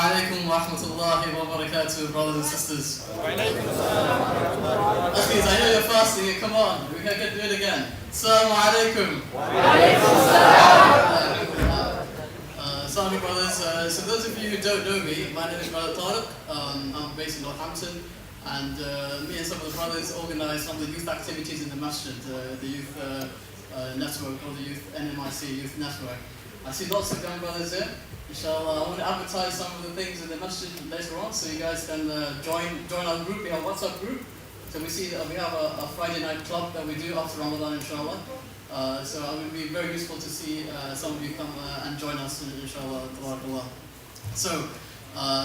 Alaikum wa rahmatullahi wa barakatuh, brothers and sisters. Please, I know you're fasting, come on, we can do it again. Assalamu alaikum. Assalamu brothers, so those of you who don't know me, my name is Brother Tariq. I'm based in Northampton, and me and some of the brothers organise some of the youth activities in the masjid, the youth network, or the youth NMIC youth network. I see lots of young brothers here. Inshallah, I want to advertise some of the things in the masjid later on, so you guys can join our group. We have a WhatsApp group. So we see that we have a Friday night club that we do after Ramadan, inshallah. So it would be very useful to see some of you come and join us, inshallah. Tabarakallah. So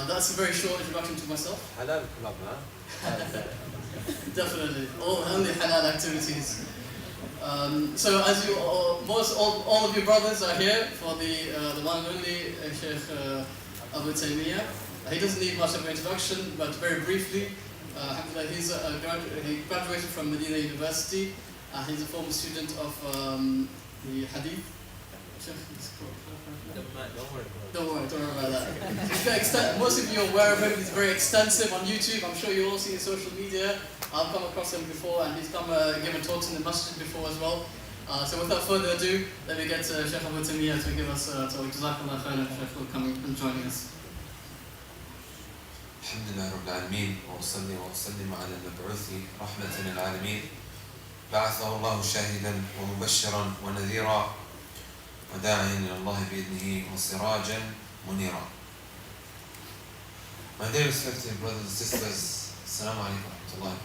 that's a very short introduction to myself. Halal club, huh? Definitely, only halal activities. So as you all of you brothers are here for the one and only Sheikh Abu Taymiyyah. He doesn't need much of an introduction, but very briefly, alhamdulillah, he graduated from Medina University. He's a former student of the Hadith. Don't worry about that. Most of you are aware of him. He's very extensive on YouTube. I'm sure you all see his social media. I've come across him before, and he's come given talks in the masjid before as well. So without further ado, let me get Sheikh Abu Taymiyyah to give us a talk. Jazakallah khairan, Sheikh, for coming and joining us. Alhamdulillah Rabbil Alameen, wa salli wa sallim ala al-mab'uthi rahmatan lil-alamin. بعثه الله شاهدا ومبشرا ونذيرا وداعيا إلى الله بإذنه وسراجا منيرا. My dear respected brothers and sisters, Assalamu alaikum wa rahmatullahi wa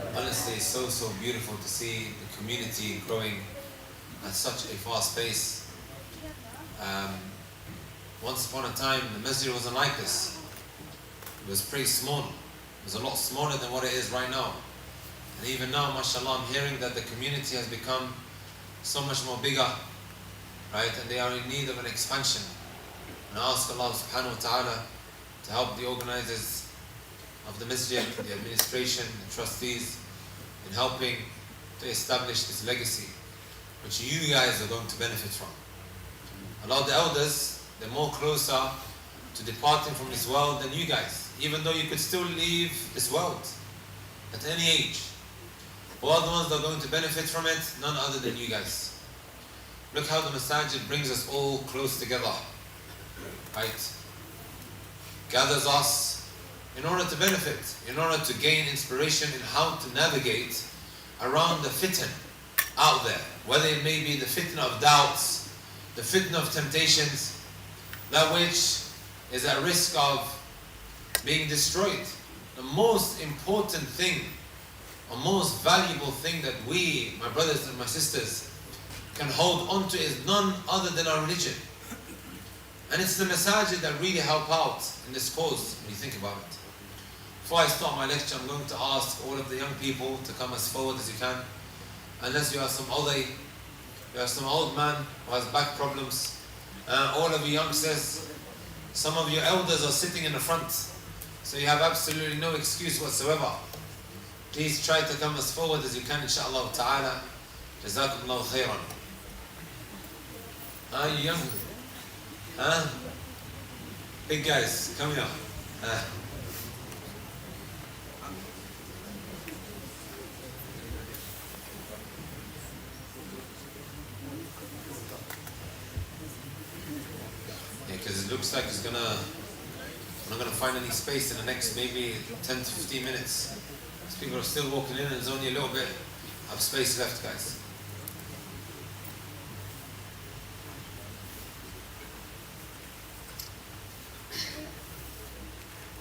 barakatuh. Honestly, it's so beautiful to see the community growing at such a fast pace. Once upon a time, the masjid wasn't like this. It was pretty small. It was a lot smaller than what it is right now. And even now, mashallah, I'm hearing that the community has become so much more bigger, right? And they are in need of an expansion. And I ask Allah subhanahu wa ta'ala to help the organizers of the masjid, the administration, the trustees, in helping to establish this legacy, which you guys are going to benefit from. A lot of the elders, they're more closer to departing from this world than you guys, even though you could still leave this world at any age. Who are the ones that are going to benefit from it? None other than you guys. Look how the masajid brings us all close together, right? Gathers us in order to benefit, in order to gain inspiration in how to navigate around the fitan out there, whether it may be the fitna of doubts, the fitna of temptations, that which is at risk of being destroyed. The most important thing, a most valuable thing that we, my brothers and my sisters, can hold on to is none other than our religion. And it's the masajid that really help out in this cause, when you think about it. Before I start my lecture, I'm going to ask all of the young people to come as forward as you can. Unless you are some old man who has back problems. All of you youngsters, some of your elders are sitting in the front, so you have absolutely no excuse whatsoever. Please try to come as forward as you can, inshallah ta'ala. Jazakumullahu khairan. You young? Big guys, come here. Because it looks like we're not gonna find any space in the next maybe 10 to 15 minutes. Because people are still walking in and there's only a little bit of space left, guys.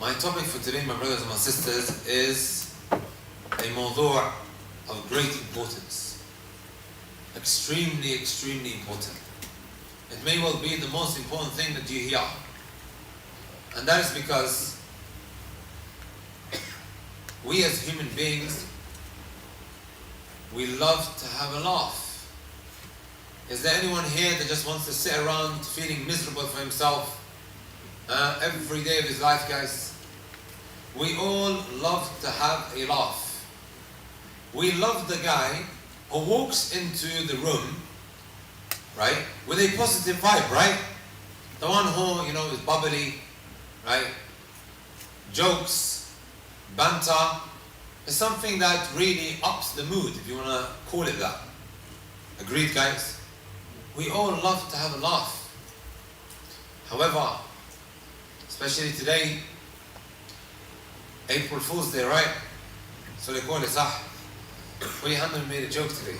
My topic for today, my brothers and my sisters, is a mawdu' of great importance. Extremely important. It may well be the most important thing that you hear. And that is because we as human beings, we love to have a laugh. Is there anyone here that just wants to sit around feeling miserable for himself every day of his life, guys? We all love to have a laugh. We love the guy who walks into the room, right, with a positive vibe, right? The one who, you know, is bubbly, right? Jokes, banter, is something that really ups the mood, if you want to call it that. Agreed, guys? We all love to have a laugh. However, especially today, April Fool's Day, right? So they call it sah. We handled made a joke today.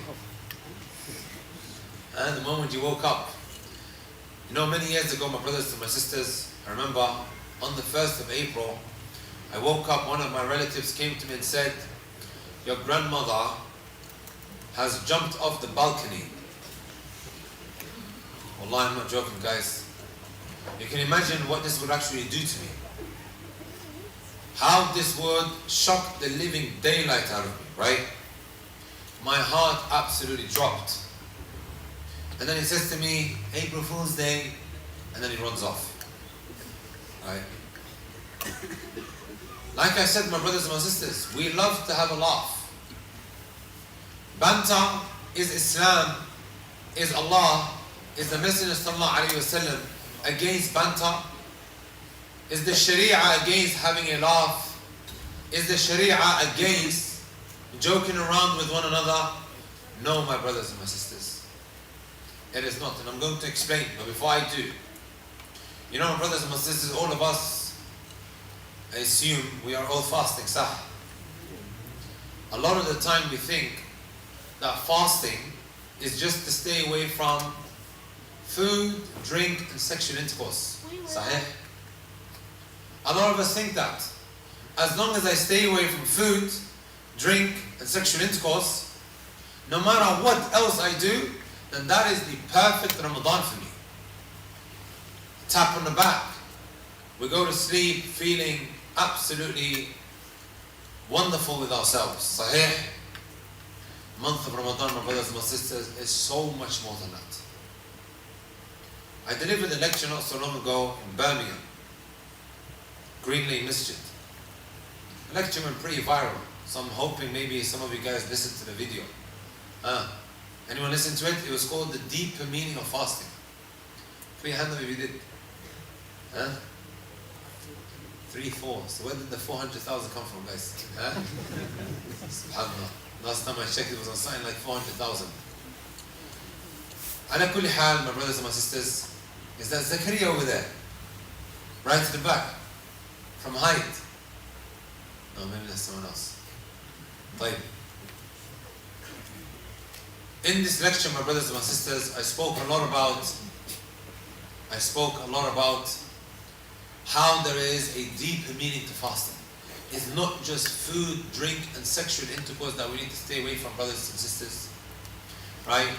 And the moment you woke up, you know, many years ago, my brothers and my sisters, I remember on the 1st of April, I woke up, one of my relatives came to me and said, your grandmother has jumped off the balcony. Wallah, I'm not joking, guys. You can imagine what this would actually do to me. How this would shock the living daylight out of me, right? My heart absolutely dropped. And then he says to me, April Fool's Day, and then he runs off. Right? Like I said, my brothers and my sisters, we love to have a laugh. Banter is Islam, is Allah, is the Messenger sallallahu alayhi wa sallam against banter? Is the Sharia against having a laugh? Is the Sharia against joking around with one another? No, my brothers and my sisters. It is not, and I'm going to explain, but before I do, you know, my brothers and my sisters, all of us, I assume we are all fasting, sah. A lot of the time we think that fasting is just to stay away from food, drink, and sexual intercourse. Sahih? A lot of us think that as long as I stay away from food, drink, and sexual intercourse, no matter what else I do, then that is the perfect Ramadan for me. Tap on the back. We go to sleep feeling absolutely wonderful with ourselves. Sahih? Month of Ramadan, my brothers and my sisters, is so much more than that. I delivered a lecture not so long ago in Birmingham, Green Lane Masjid. The lecture went pretty viral, so I'm hoping maybe some of you guys listened to the video. Anyone listen to it? It was called The Deeper Meaning of Fasting. Put your hand up if you did. 3, 4. So where did the 400,000 come from, guys? SubhanAllah. Last time I checked, it was on something like 400,000. Ala kulli hal, my brothers and my sisters, is that Zakaria over there? Right at the back? From height? No, maybe that's someone else. طيب. In this lecture, my brothers and my sisters, I spoke a lot about how there is a deeper meaning to fasting. It's not just food, drink, and sexual intercourse that we need to stay away from, brothers and sisters. Right?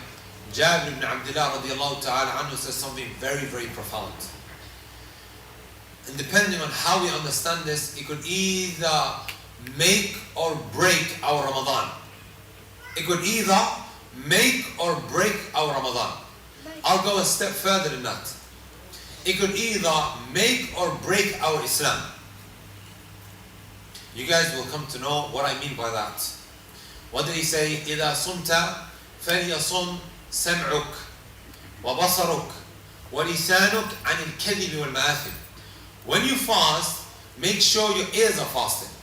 Jabir ibn Abdullah radiallahu ta'ala anhu says something very, very profound. And depending on how we understand this, it could either make or break our Ramadan. It could either make or break our Ramadan. I'll go a step further than that. It could either make or break our Islam. You guys will come to know what I mean by that. What did he say? إِذَا صُمْتَ فَلْيَصُمْ سَمْعُكَ وَبَصَرُكَ وَلِسَانُكَ عَنِ الْكَذِبِ وَالْمَآثِمِ. When you fast, make sure your ears are fasting.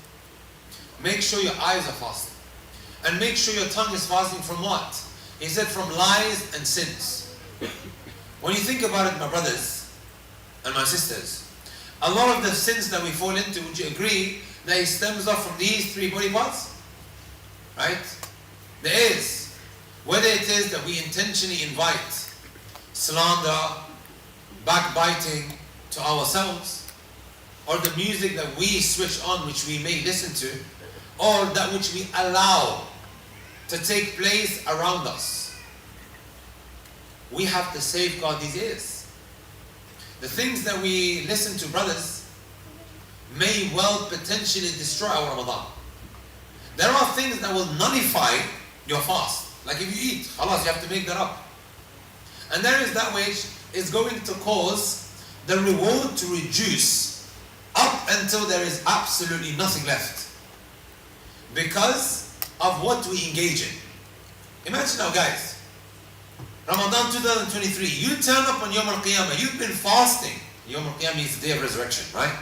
Make sure your eyes are fasting. And make sure your tongue is fasting from what? He said from lies and sins. When you think about it, my brothers and my sisters, a lot of the sins that we fall into, would you agree that it stems off from these 3 body parts? Right? There is. Whether it is that we intentionally invite slander, backbiting to ourselves, or the music that we switch on, which we may listen to, or that which we allow to take place around us. We have to safeguard these ears. The things that we listen to, brothers, may well potentially destroy our Ramadan. There are things that will nullify your fast. Like if you eat, khalas, you have to make that up. And there is that which is going to cause the reward to reduce up until there is absolutely nothing left, because of what we engage in. Imagine now, guys, Ramadan 2023, you turn up on Yawm al-Qiyamah, you've been fasting. Yawm al-Qiyamah means the day of resurrection, right?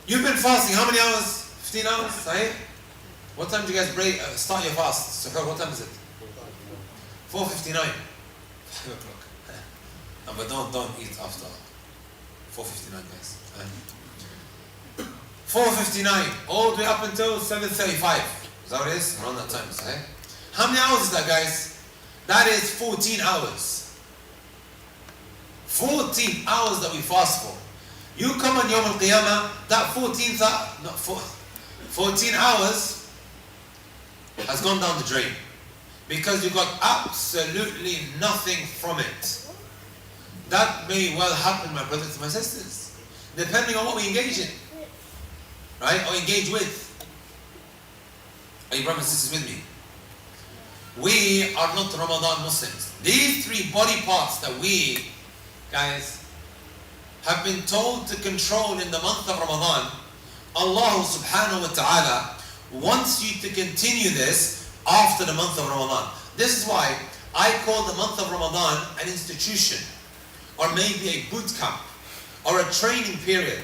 You've been fasting how many hours? 15 hours, right? What time do you guys start your fast? So what time is it? 4:59. 5 o'clock. No, but don't eat after 4:59, guys. 4:59, all the way up until 7:35. Is that what it is? Around that time, right? How many hours is that, guys? That is 14 hours. 14 hours that we fast for. You come on Yawm al-Qiyamah, that 14 hours has gone down the drain. Because you got absolutely nothing from it. That may well happen, my brothers and my sisters, depending on what we engage in. Right? Or engage with. Are you brothers and sisters with me? We are not Ramadan Muslims. These 3 body parts that we, guys, have been told to control in the month of Ramadan, Allah subhanahu wa ta'ala wants you to continue this after the month of Ramadan. This is why I call the month of Ramadan an institution, or maybe a boot camp, or a training period,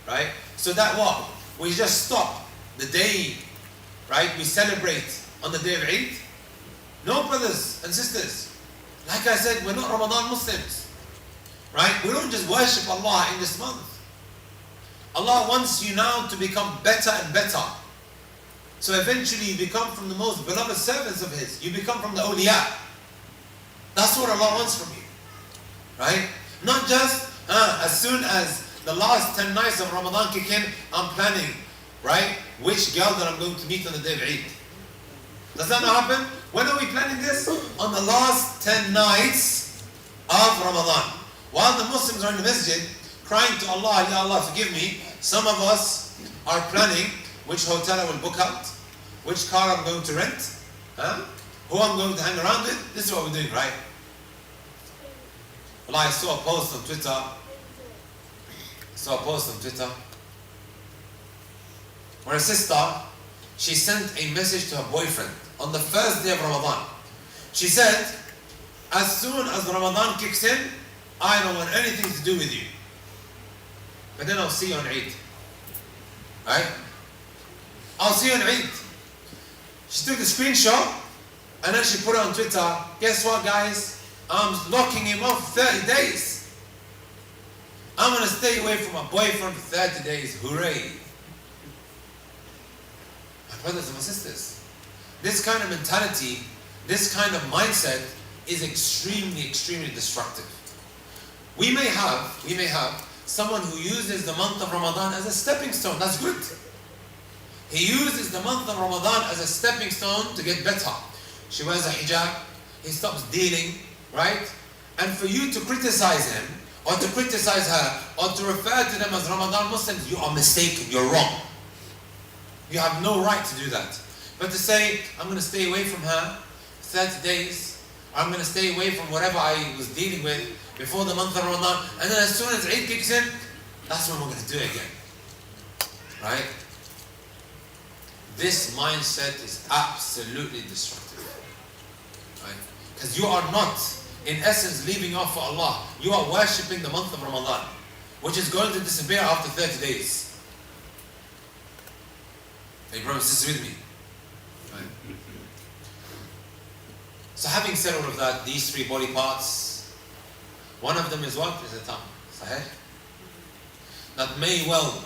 right? So that what? We just stop the day, right? We celebrate on the day of Eid. No, brothers and sisters. Like I said, we're not Ramadan Muslims, right? We don't just worship Allah in this month. Allah wants you now to become better and better. So eventually you become from the most beloved servants of His. You become from the awliya. That's what Allah wants from you, right? Not just as soon as the last 10 nights of Ramadan kick in, I'm planning, right, which girl that I'm going to meet on the day of Eid. Does that not happen? When are we planning this? On the last 10 nights of Ramadan. While the Muslims are in the masjid crying to Allah, Ya Allah, forgive me, some of us are planning which hotel I will book out, which car I'm going to rent, who I'm going to hang around with. This is what we're doing, right? Well, I saw a post on Twitter. Where a sister, she sent a message to her boyfriend on the first day of Ramadan. She said, as soon as Ramadan kicks in, I don't want anything to do with you. But then I'll see you on Eid. Right? I'll see you on Eid. She took a screenshot and then she put it on Twitter. Guess what, guys? I'm locking him off 30 days. I'm going to stay away from my boyfriend for 30 days. Hooray. My brothers and my sisters, this kind of mentality, this kind of mindset is extremely, extremely destructive. We may have someone who uses the month of Ramadan as a stepping stone. That's good. He uses the month of Ramadan as a stepping stone to get better. She wears a hijab, he stops dealing, right? And for you to criticize him, or to criticize her, or to refer to them as Ramadan Muslims, you are mistaken, you're wrong. You have no right to do that. But to say, I'm going to stay away from her 30 days, I'm going to stay away from whatever I was dealing with before the month of Ramadan, and then as soon as Eid kicks in, that's when we're going to do it again. Right? This mindset is absolutely destructive. Right? Because you are not, in essence, leaving off for Allah. You are worshipping the month of Ramadan, which is going to disappear after 30 days. Are you brothers and sisters with me? Right. So having said all of that, these 3 body parts, one of them is what? Is the tongue. Sahih? That may well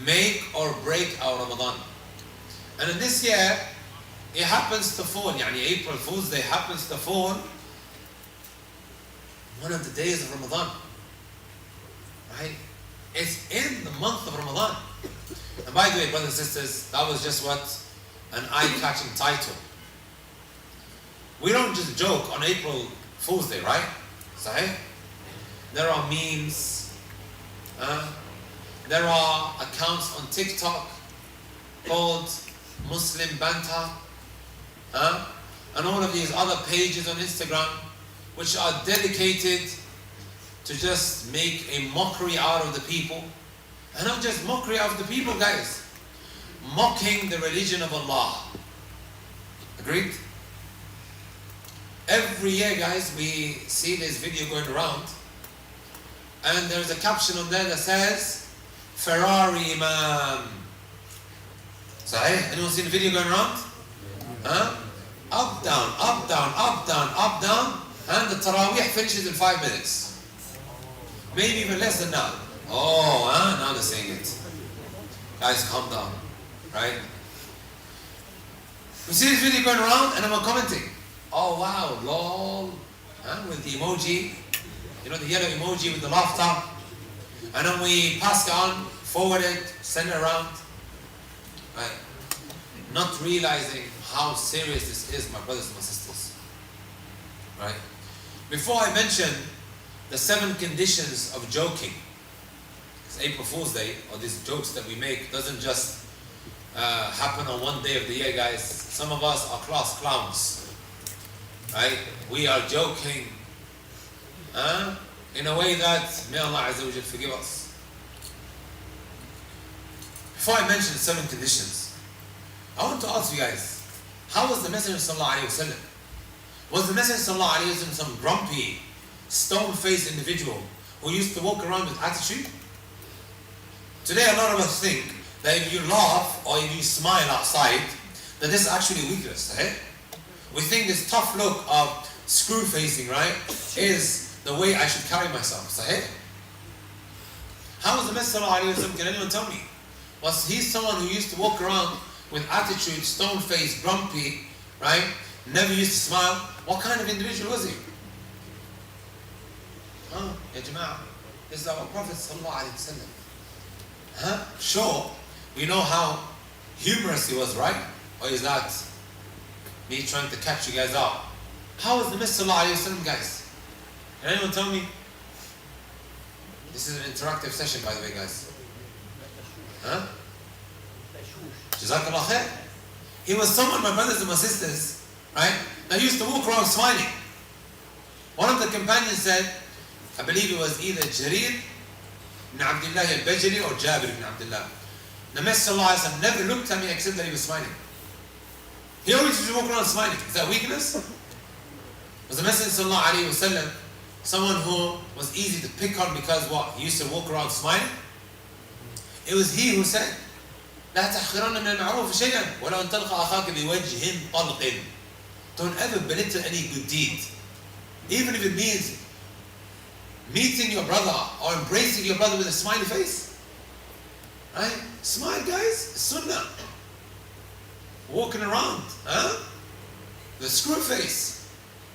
make or break our Ramadan. And in this year, it happens to fall, April Fool's Day happens to fall one of the days of Ramadan. Right? It's in the month of Ramadan. And by the way, brothers and sisters, that was just what? An eye-catching title. We don't just joke on April Fool's Day, right? Sahih? There are memes. There are accounts on TikTok called Muslim Banter. And all of these other pages on Instagram which are dedicated to just make a mockery out of the people. And not just mockery out of the people, guys. Mocking the religion of Allah. Agreed? Every year, guys, we see this video going around, and there's a caption on there that says, Ferrari Imam. Sahih? Anyone seen the video going around? Huh? Up, down, up, down, up, down, up, down, and the Taraweeh finishes in 5 minutes. Maybe even less than that. Oh, now they're saying it. Guys, calm down, right? We see this video going around, and I'm commenting. Oh wow, lol, with the emoji, you know, the yellow emoji with the laughter, and then we pass it on, forward it, send it around, right? Not realizing how serious this is, my brothers and my sisters, right? Before I mention the 7 conditions of joking, it's April Fool's Day, or these jokes that we make doesn't just happen on one day of the year, guys. Some of us are class clowns. Right? We are joking in a way that may Allah Azza wa Jal forgive us. Before I mention the 7 conditions, I want to ask you guys, how was the Messenger Sallallahu Alaihi Wasallam? Was the Messenger Sallallahu Alaihi Wasallam some grumpy, stone-faced individual who used to walk around with attitude? Today a lot of us think that if you laugh or if you smile outside, that this is actually weakness, right? We think this tough look of screw facing, right, is the way I should carry myself. Sahih? How was the Messenger Sallallahu Alaihi Wasallam? Can anyone tell me? Was he someone who used to walk around with attitude, stone faced, grumpy, right? Never used to smile? What kind of individual was he? Ya Jama'ah, this is our Prophet Sallallahu Alaihi Wasallam. Sure, we know how humorous he was, right? Or is that me trying to catch you guys out? How was the Messenger Sallallahu Alaihi Wasallam, guys? Can anyone tell me? This is an interactive session, by the way, guys. Jazakallah khair. He was someone, my brothers and my sisters, right, that used to walk around smiling. One of the companions said, I believe it was either Jarir ibn Abdullah al-Bajali or Jabir ibn Abdullah. The Messenger Sallallahu Alaihi Wasallam never looked at me except that he was smiling. He always used to walk around smiling. Is that weakness? Was the Messenger Sallallahu Alaihi Wasallam someone who was easy to pick on because what? He used to walk around smiling? It was he who said, لا تحقرن من المعروف شيئا ولو أن تلقى أخاك بوجه طلق. Don't ever belittle any good deed, even if it means meeting your brother or embracing your brother with a smiley face. Right? Smile, guys. It's sunnah. Walking around, the screw face.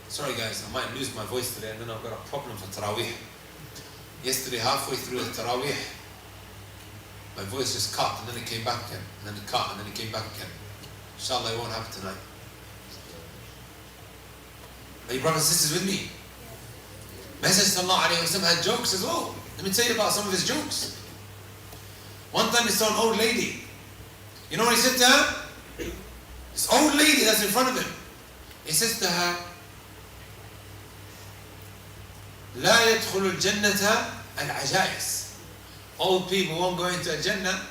Sorry, guys, I might lose my voice today, and then I've got a problem for Taraweeh. Yesterday, halfway through the Taraweeh, my voice just cut, and then it came back again, and then it cut, and then it came back again. Inshallah, it won't happen tonight. Are you brothers and sisters with me? Messenger Sallallahu Alaihi Wasallam had jokes as well. Let me tell you about some of his jokes. One time he saw an old lady. You know what he said to her? This old lady that's in front of him. He says to her, لا يدخل الجنة العجائز. Old people won't go into a Jannah.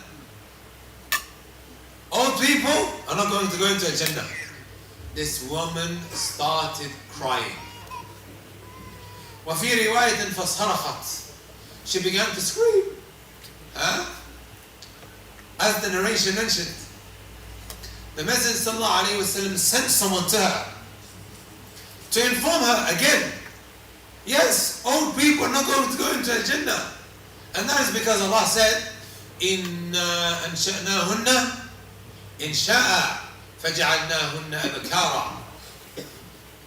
Old people are not going to go into a Jannah. This woman started crying. وفي رواية فصرخت. She began to scream. As the narration mentioned, the Messenger Sallallahu Alaihi Wasallam sent someone to her to inform her again. Yes, old people are not going to go into a Jannah. And that is because Allah said, إِنَّا أَنْشَأْنَاهُنَّ إِنْشَاءً فَجَعَلْنَاهُنَّ أَبْكَارًا.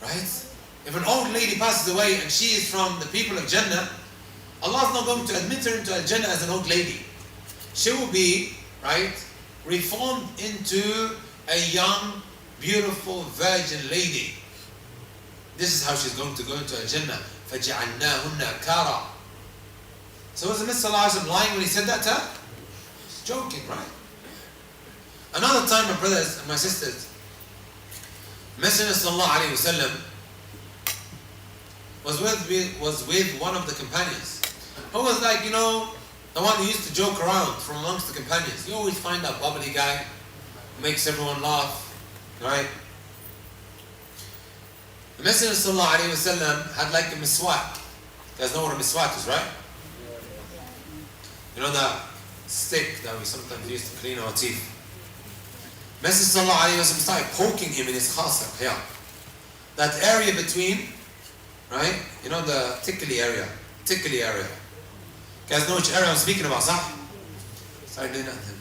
Right? If an old lady passes away and she is from the people of Jannah, Allah is not going to admit her into Jannah as an old lady. She will be, right, reformed into a young, beautiful, virgin lady. This is how she's going to go into Jannah. فَجَعَلْنَاهُنَّ أَبْكَارًا. So was the Messenger Sallallahu Alaihi Wasallam lying when he said that to her? He's joking, right? Another time, my brothers and my sisters, Messenger Sallallahu Alaihi Wasallam was with one of the companions who was like, you know, the one who used to joke around from amongst the companions. You always find that bubbly guy who makes everyone laugh, right? The Messenger sallallahu alayhi wa sallam had like a miswak. You guys know what a miswak is, right? You know that stick that we sometimes use to clean our teeth. Messenger sallallahu alayhi wa sallam started poking him in his khasar here. That area between, right? You know the tickly area. Tickly area. You guys know which area I'm speaking about, sir? Started doing that to him.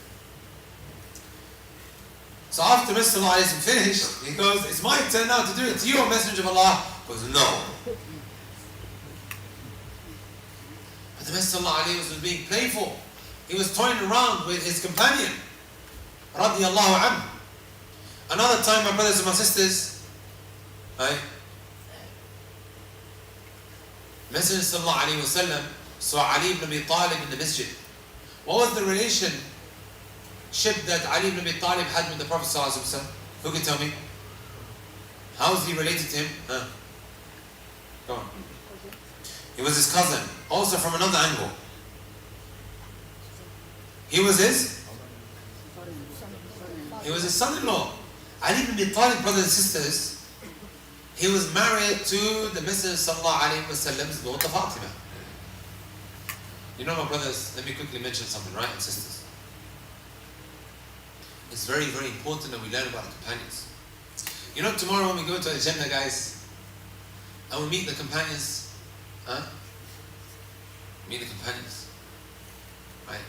So after Mr. Allah is finished, he goes, it's my turn now to do it to you, O Messenger of Allah. He goes, no. But the Messenger of Allah was being playful. He was toying around with his companion. Radiallahu anhu. Another time, my brothers and my sisters, right? Messenger sallallahu alayhi wa sallam saw Ali ibn Abi Talib in the masjid. What was the relationship that Ali ibn Abi Talib had with the Prophet sallallahu alayhi wa sallam? Who can tell me? How is he related to him? Go on. He was his cousin. Also from another angle. He was his son-in-law. Ali ibn Abi Talib, brothers and sisters, he was married to the Messenger sallallahu alayhi wa sallam's daughter Fatima. You know, my brothers, let me quickly mention something, right, and sisters. It's very, very important that we learn about the companions. You know, tomorrow when we go to Al-Jannah, guys, and we meet the companions, meet the companions, right?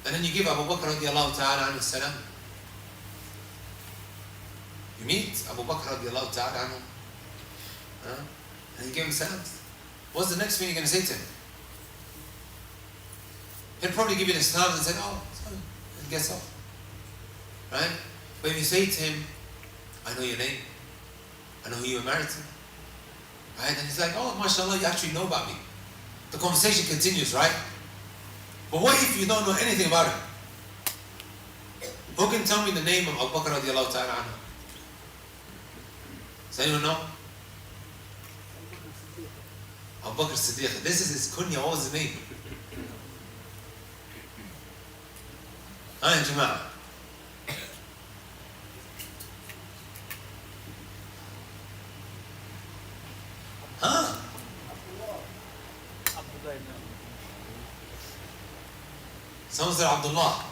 And then you give Abu Bakr radiallahu ta'ala anhu salam. You meet Abu Bakr radiallahu ta'ala anhu, and you give him salams. What's the next thing you're going to say to him? He'll probably give you the salams and say, oh, sorry, and gets off. Right? But if you say to him, I know your name, I know who you were married to, right? And he's like, oh, mashallah, you actually know about me. The conversation continues, right? But what if you don't know anything about him? Who can tell me the name of Abu Bakr radiallahu ta'ala anhu? Does anyone know? Abu Bakr Siddiq. This is his kunya. What was his name? Jama'ah. Someone said Abdullah.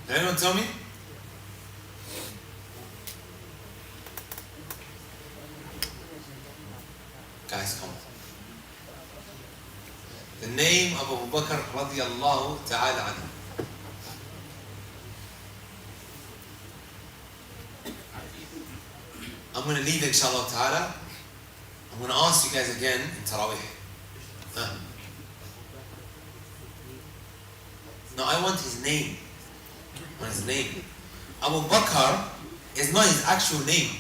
Can anyone tell me? Guys, come on. The name of Abu Bakr radiallahu ta'ala anhu. I'm going to leave it, inshallah ta'ala. I'm going to ask you guys again in Taraweeh. No, I want his name. I want his name. Abu Bakr is not his actual name.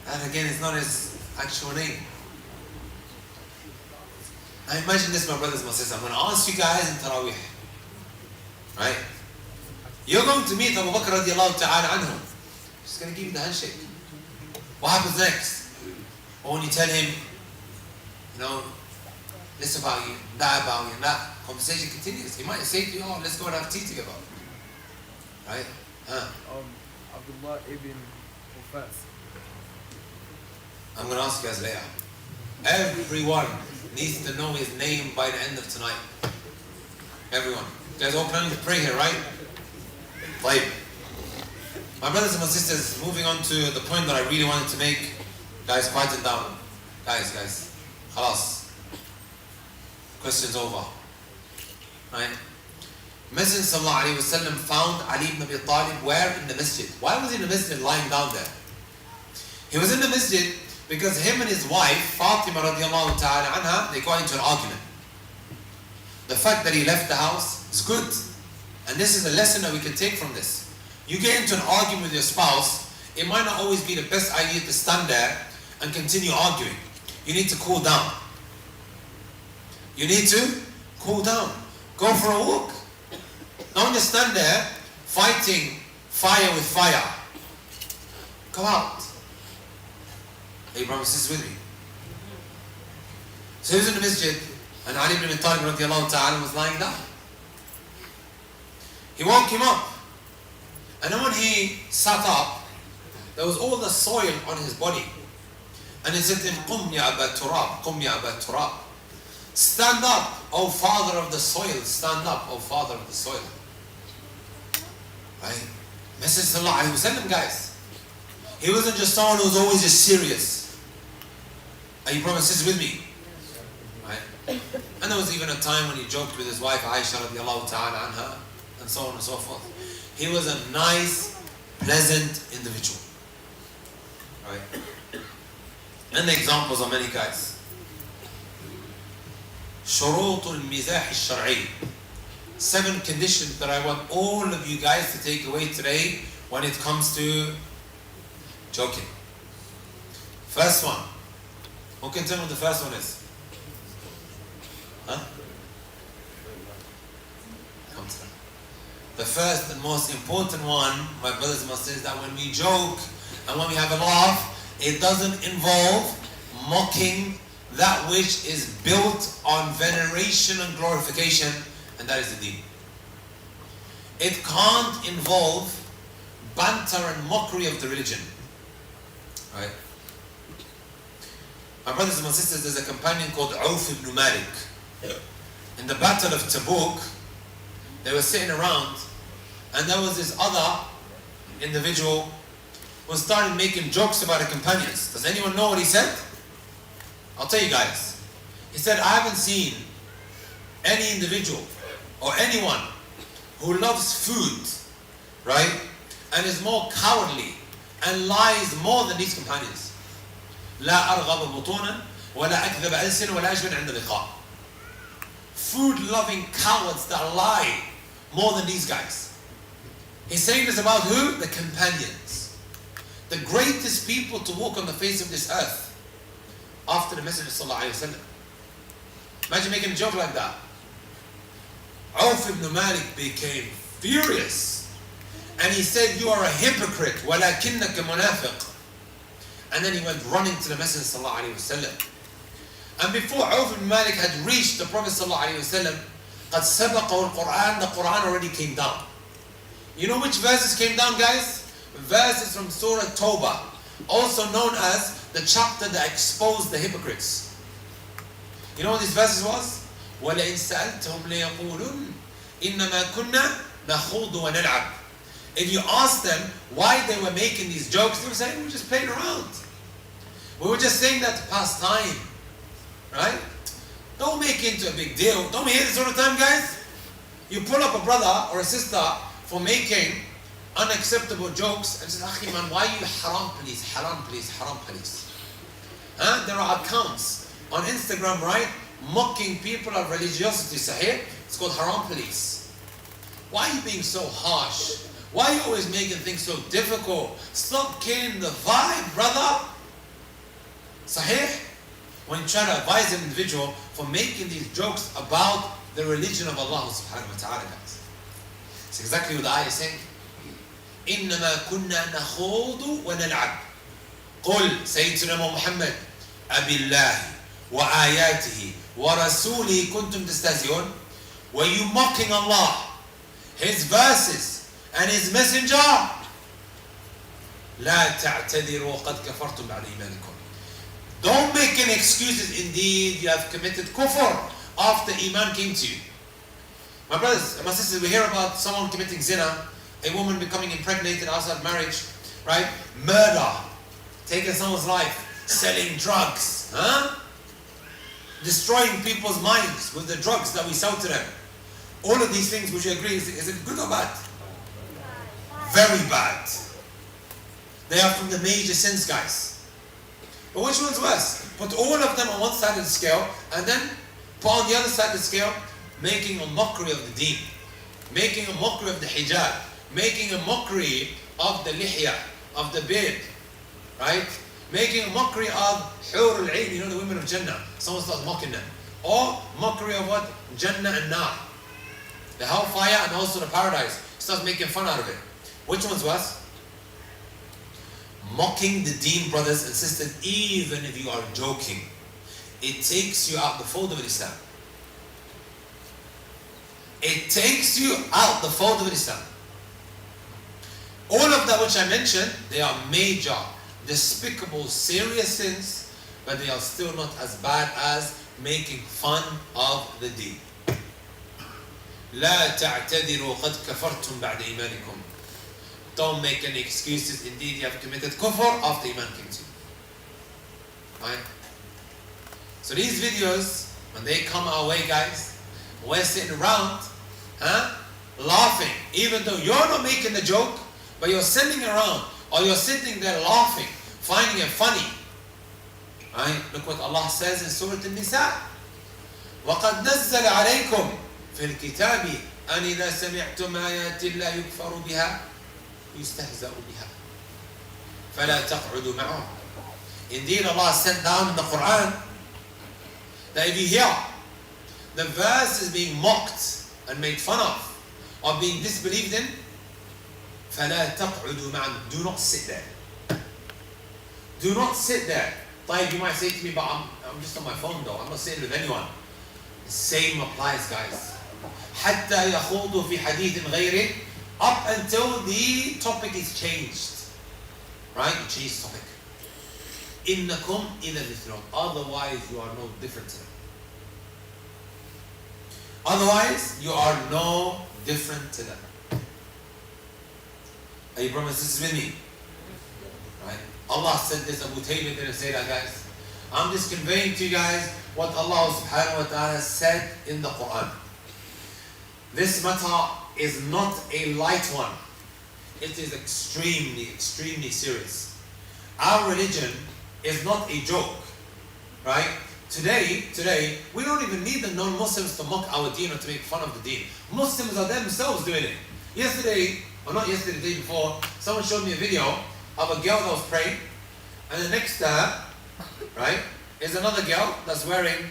That again is not his actual name. Now imagine this, my brothers and my sisters. I'm going to ask you guys in Taraweeh. Right? You're going to meet Abu Bakr radiallahu ta'ala anhu. He's going to give you the handshake. What happens next? Or when you tell him, you know, this about you, that about you, and that conversation continues. He might say to you, oh, let's go and have tea together. Right? Abdullah ibn Ufas. I'm going to ask you guys later. Everyone needs to know his name by the end of tonight. Everyone. You guys all planning to pray here, right? Fine. My brothers and my sisters, moving on to the point that I really wanted to make. Guys, quieten down. Guys. Khalas. Question's over. Right? Messenger sallallahu alayhi wa sallam found Ali ibn Abi Talib where? In the masjid. Why was he in the masjid lying down there? He was in the masjid because him and his wife, Fatima radiallahu ta'ala anha, they got into an argument. The fact that he left the house is good. And this is a lesson that we can take from this. You get into an argument with your spouse, it might not always be the best idea to stand there and continue arguing. You need to cool down. You need to cool down. Go for a walk. Don't just stand there fighting fire with fire. Go out. Are you brothers and sisters with me? So he was in the masjid and Ali ibn Abi Talib radiallahu ta'ala was lying down. He woke him up. And then when he sat up, there was all the soil on his body. And he said to him, قُمْ يَا أَبَا تُرَابْ قُمْ يَا أَبَا تُرَابْ. Stand up, O father of the soil. Stand up, O father of the soil. Right? Messenger sallallahu alayhi wa sallam, guys. He wasn't just someone who was always just serious. Are you brothers with me? Right? And there was even a time when he joked with his wife Aisha radiallahu ta'ala anha, and so on and so forth. He was a nice, pleasant individual. Right? And the examples are many, guys. شروط المزاح الشرعي. 7 conditions that I want all of you guys to take away today when it comes to joking. First one. Who can tell me what the first one is? Huh? Come to that. The first and most important one, my brothers and sisters, is that when we joke and when we have a laugh, it doesn't involve mocking that which is built on veneration and glorification, and that is the deen. It can't involve banter and mockery of the religion. Right? My brothers and my sisters, there's a companion called Auf ibn Malik. In the Battle of Tabuk, they were sitting around, and there was this other individual who started making jokes about the companions. Does anyone know what he said? I'll tell you guys. He said, I haven't seen any individual or anyone who loves food, right, and is more cowardly and lies more than these companions. لا أرغب بطونا ولا أكذب ألسن ولا أجبن عند اللقاء. Food-loving cowards that lie more than these guys. He's saying this about who? The companions. The greatest people to walk on the face of this earth after the Messenger sallallahu alayhi wa sallam. Imagine making a joke like that. Auf ibn Malik became furious. And he said, you are a hypocrite. وَلَكِنَّكَ مُنَافِقٌ. And then he went running to the Messenger sallallahu alayhi wa sallam. And before Auf ibn Malik had reached the Prophet sallallahu alayhi wa sallam, قَدْ سَبَقَهُ الْقُرْآنِ. The Quran already came down. You know which verses came down, guys? Verses from Surah Tawbah, also known as the chapter that exposed the hypocrites. You know what these verses was? وَلَئِنْ سَأَلْتَهُمْ لَيَقُولُنَّ إِنَّمَا كُنَّا نَخُوضُ وَنَلْعَبُ. If you ask them why they were making these jokes, they were saying, we were just playing around. We were just saying that to pass time. Right? Don't make it into a big deal. Don't we hear this all the time, guys? You pull up a brother or a sister for making unacceptable jokes and say, Akhi man, why are you haram police, haram police, haram police? Huh? There are accounts on Instagram, right, mocking people of religiosity, sahih? It's called haram police. Why are you being so harsh? Why are you always making things so difficult? Stop killing the vibe, brother. Sahih? When you try to advise an individual for making these jokes about the religion of Allah subhanahu wa ta'ala, guys. It's exactly what the ayah is saying. إِنَّمَا كُنَّا نَخُوضُ وَنَلْعَبُ. قُلْ سيدنا محمد أبي الله وآياته ورسوله كنتم تستهزئون. Were you mocking Allah, His verses, and His messenger? لا تعتذروا قد كفرتم بعد إيمانكم. Don't make any excuses. Indeed, you have committed kufr after Iman came to you. My brothers and my sisters, we hear about someone committing zina, a woman becoming impregnated outside marriage, right? Murder, taking someone's life, selling drugs, huh? Destroying people's minds with the drugs that we sell to them. All of these things, would you agree, is it good or bad? Very bad. They are from the major sins, guys. But which one's worse? Put all of them on one side of the scale, and then put on the other side of the scale, making a mockery of the deen, making a mockery of the hijab, making a mockery of the lihya, of the beard, right? Making a mockery of hur al-ayn, you know, the women of Jannah. Someone starts mocking them. Or mockery of what? Jannah and Nar. The hellfire and also the paradise. Starts making fun out of it. Which one's worse? Mocking the deen, brothers and sisters, even if you are joking, it takes you out the fold of Islam. It takes you out the fold of Islam. All of that which I mentioned, they are major, despicable, serious sins, but they are still not as bad as making fun of the deen. لا تعتذروا قد كفرتم بعد إيمانكم. Don't make any excuses. Indeed, you have committed kufr after Iman came to you. Right? So these videos, when they come our way, guys, we're sitting around, laughing, even though you're not making the joke, but you're sending around, or you're sitting there laughing, finding it funny. Right? Look what Allah says in Surah An-Nisa. وَقَدْ نَزَّلَ عَلَيْكُمْ فِي الْكِتَابِ أَنْ إِذَا سَمِعْتُمْ آيَاتِ اللَّهِ يُكْفَرُ بِهَا يُسْتَهْزَأُ بِهَا فَلَا تَقْعُدُوا مَعَهُمْ. Indeed, Allah sent down in the Quran that if you hear the verse is being mocked and made fun of, or being disbelieved in, فَلَا تَقْعُدُوا مَعَهُمْ. Do not sit there. Do not sit there. طيب, you might say to me, but I'm just on my phone though, I'm not sitting with anyone. The same applies, guys. حتى يخوضوا في حديث غيره, up until the topic is changed. Right? You change topic. إنكم إذا مثلهم. Otherwise, you are no different to them. Otherwise, you are no different to them. Are you brothers and sisters with me? Right? Allah said this, Abu Taymiyyah didn't say that, guys. I'm just conveying to you guys what Allah subhanahu wa ta'ala said in the Quran. This matter is not a light one. It is extremely, extremely serious. Our religion is not a joke. Right? Today, we don't even need the non-Muslims to mock our deen or to make fun of the deen. Muslims are themselves doing it. Yesterday, or not yesterday, the day before, someone showed me a video of a girl that was praying, and then next to her, right, is another girl that's wearing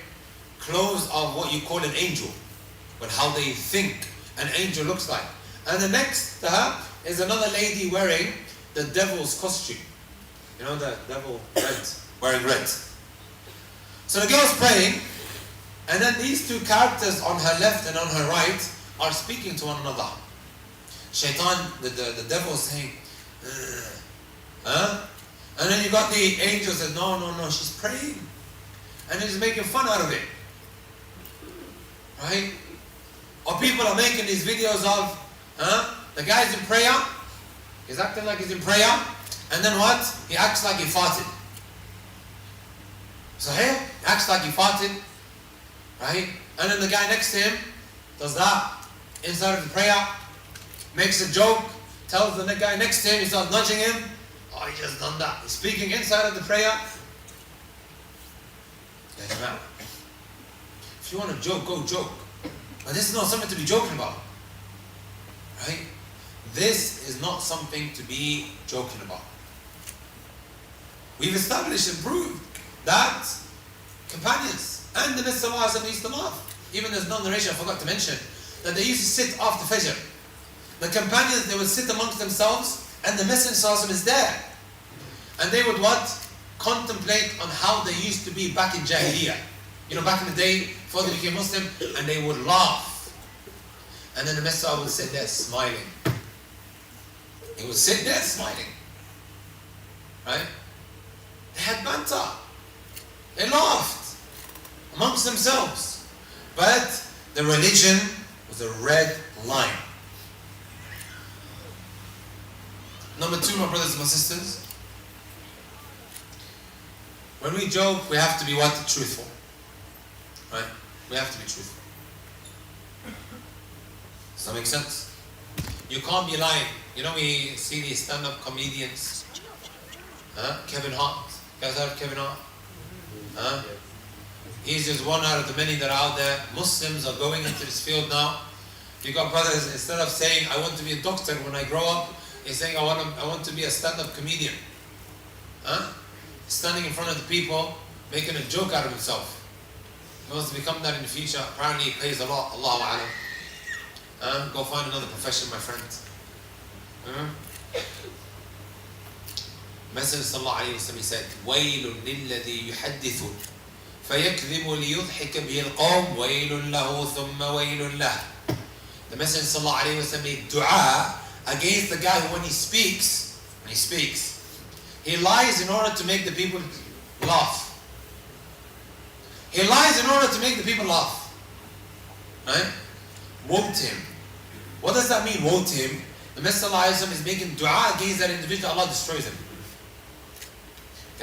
clothes of what you call an angel, but how they think an angel looks like. And the next to her is another lady wearing the devil's costume. You know, the devil red, wearing red. So the girl's praying, and then these two characters on her left and on her right are speaking to one another. Shaitan, the devil is saying, and then you got the angel says, no, she's praying. And he's making fun out of it. Right? Or people are making these videos of, the guy's in prayer, he's acting like he's in prayer, and then what? He acts like he farted. So here, he acts like he farted, right? And then the guy next to him does that inside of the prayer, makes a joke, tells the guy next to him, he starts nudging him. Oh, he just done that. He's speaking inside of the prayer. If you want to joke, go joke. But this is not something to be joking about. Right? This is not something to be joking about. We've established and proved that companions and the Messenger used to laugh. Even there's no narration, I forgot to mention, that they used to sit after Fajr. The companions, they would sit amongst themselves, and the Messenger is there. And they would what? Contemplate on how they used to be back in Jahiliyyah. You know, back in the day, before they became Muslim, and they would laugh. And then the Messenger would sit there smiling. He would sit there smiling. Right? They had banter. They laughed amongst themselves. But the religion was a red line. Number two, my brothers and my sisters, when we joke, we have to be what? Truthful. Right? We have to be truthful. Does that make sense? You can't be lying. You know, we see these stand-up comedians. Kevin Hart. You guys heard of Kevin Hart? He's just one out of the many that are out there. Muslims are going into this field now. You got brothers, instead of saying, I want to be a doctor when I grow up, he's saying, I want to be a stand-up comedian. Standing in front of the people, making a joke out of himself. He wants to become that in the future. Apparently he pays a lot. Allahu A'lam. Go find another profession, my friend. Messenger sallallahu alayhi wa sallam, he said, وَيْلٌ لِلَّذِي يُحَدِّثُ فَيَكْذِبُ لِيُضْحِكَ بِهِ الْقَوْمِ وَيْلٌ لَهُ ثُمَّ وَيْلٌ لَهُ. The Messenger sallallahu alayhi wa sallam made dua against the guy who when he speaks, he lies in order to make the people laugh. He lies in order to make the people laugh. Right? Woe to him. What does that mean, woe to him? The Messenger sallallahu alayhi wa sallam is making dua against that individual, Allah destroys him.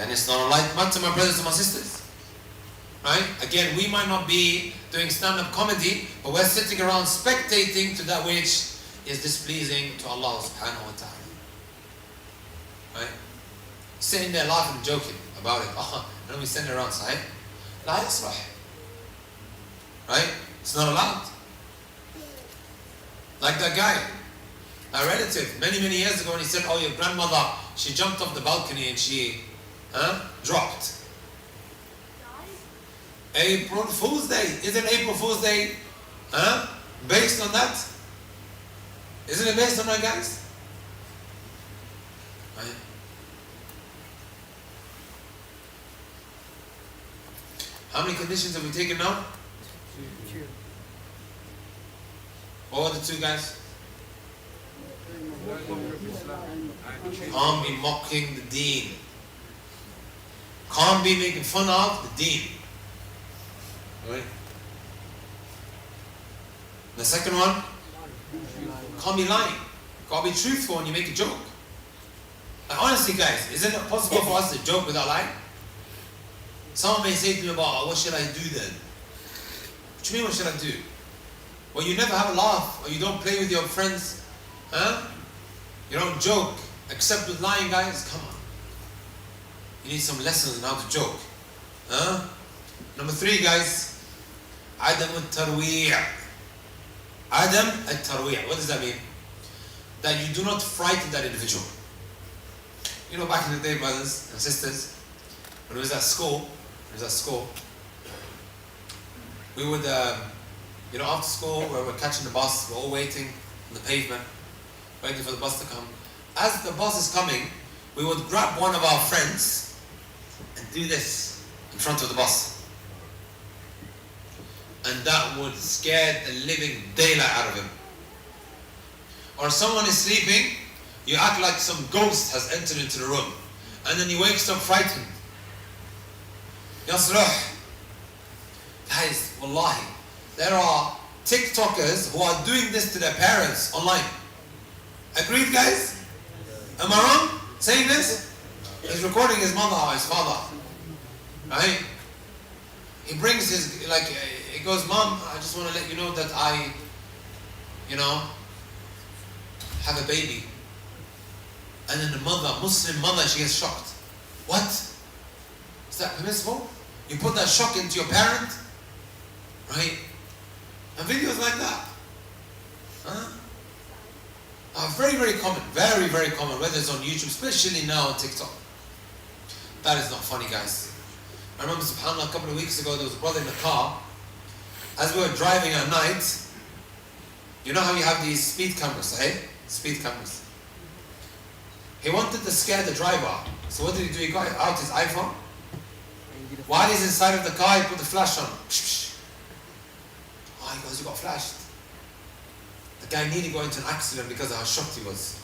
And it's not a light matter, my brothers and my sisters. Right? Again, we might not be doing stand-up comedy, but we're sitting around spectating to that which is displeasing to Allah subhanahu wa ta'ala. Right? Sitting there laughing and joking about it. And then we send it around, sahih. La yasrah. Right? It's not allowed. Like that guy, a relative, many years ago, when he said, oh, your grandmother, she jumped off the balcony and she dropped. April Fool's Day. Isn't April Fool's Day based on that? Isn't it based on that, guys? Right? How many conditions have we taken now? What were the two, guys? Can't be mocking the deen. Can't be making fun of the deen. Right? The second one, can't be lying. Can't be truthful when you make a joke. Like, honestly, guys, isn't it possible for us to joke without lying? Someone may say to me about, what should I do then? What do you mean, what should I do? Well, you never have a laugh, or you don't play with your friends, you don't joke, except with lying, guys. Come on. You need some lessons on how to joke. Number 3, guys. Adam al-tarwi'. Adam al-tarwi'. What does that mean? That you do not frighten that individual. You know, back in the day, brothers and sisters, when we was at school, we would, after school, where we're catching the bus, we're all waiting on the pavement, waiting for the bus to come. As the bus is coming, we would grab one of our friends and do this in front of the bus. And that would scare the living daylight out of him. Or someone is sleeping, you act like some ghost has entered into the room, and then he wakes up frightened. Yasruh. Guys, wallahi, there are TikTokers who are doing this to their parents online. Agreed, guys? Am I wrong saying this? He's recording his mother or his father. Right? He brings his, he goes, Mom, I just want to let you know that I, have a baby. And then the mother, Muslim mother, she gets shocked. What? Is that permissible? You put that shock into your parent? Right? And videos like that. Are very common. Very common, whether it's on YouTube, especially now on TikTok. That is not funny, guys. I remember, subhanAllah, a couple of weeks ago, there was a brother in the car. As we were driving at night, you know how you have these speed cameras, eh? Speed cameras. He wanted to scare the driver. So what did he do? He got out his iPhone. While he's inside of the car, he put the flash on. Oh, he goes, you got flashed. The guy nearly got into an accident because of how shocked he was.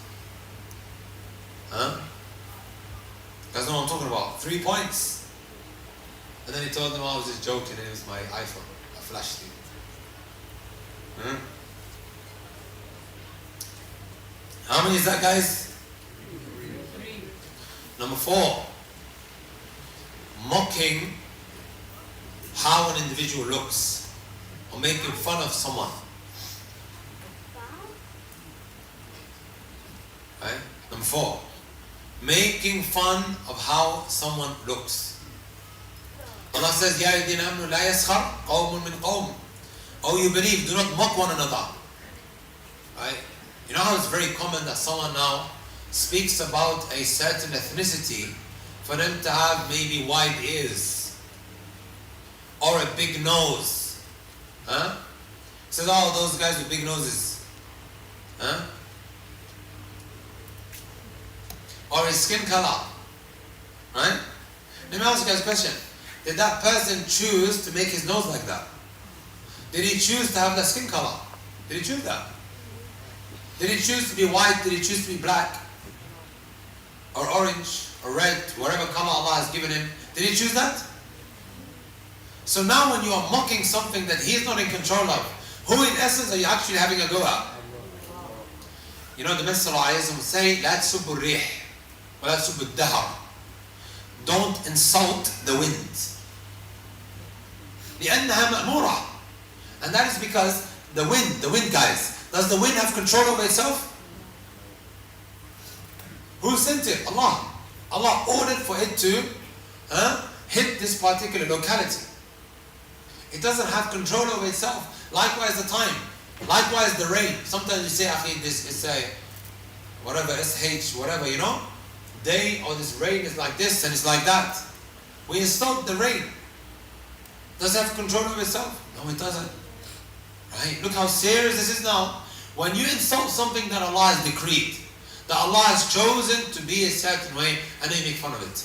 You guys know what I'm talking about? 3 points. And then he told them, I was just joking, and it was my iPhone. I flashed it. How many is that, guys? 3. Number 4. Mocking how an individual looks, or making fun of someone. Right? Number 4. Making fun of how someone looks. Allah says, Ya ayyuhallazina amanu la yaskhar qawmun min qawm. Oh, you believe, do not mock one another. Right? You know how it's very common that someone now speaks about a certain ethnicity for them to have maybe wide ears or a big nose. Says, oh, those guys with big noses. Or his skin color. Right? Let me ask you guys a question. Did that person choose to make his nose like that? Did he choose to have that skin color? Did he choose that? Did he choose to be white? Did he choose to be black? Or orange? Or red? Whatever color Allah has given him. Did he choose that? So now when you are mocking something that he is not in control of, who in essence are you actually having a go at? You know the Messenger would say, لا تسبوا الريح ولا تسبوا الدهر. Don't insult the wind. لأنها مأمورة. And that is because the wind guys, does the wind have control over itself? Who sent it? Allah. Allah ordered for it to hit this particular locality. It doesn't have control over itself. Likewise the time. Likewise the rain. Sometimes you say, Akhi, this is a whatever, SH, whatever, you know. Day or this rain is like this and it's like that. We insult the rain. Does it have control over itself? No, it doesn't. Right? Look how serious this is now. When you insult something that Allah has decreed, that Allah has chosen to be a certain way, and then you make fun of it.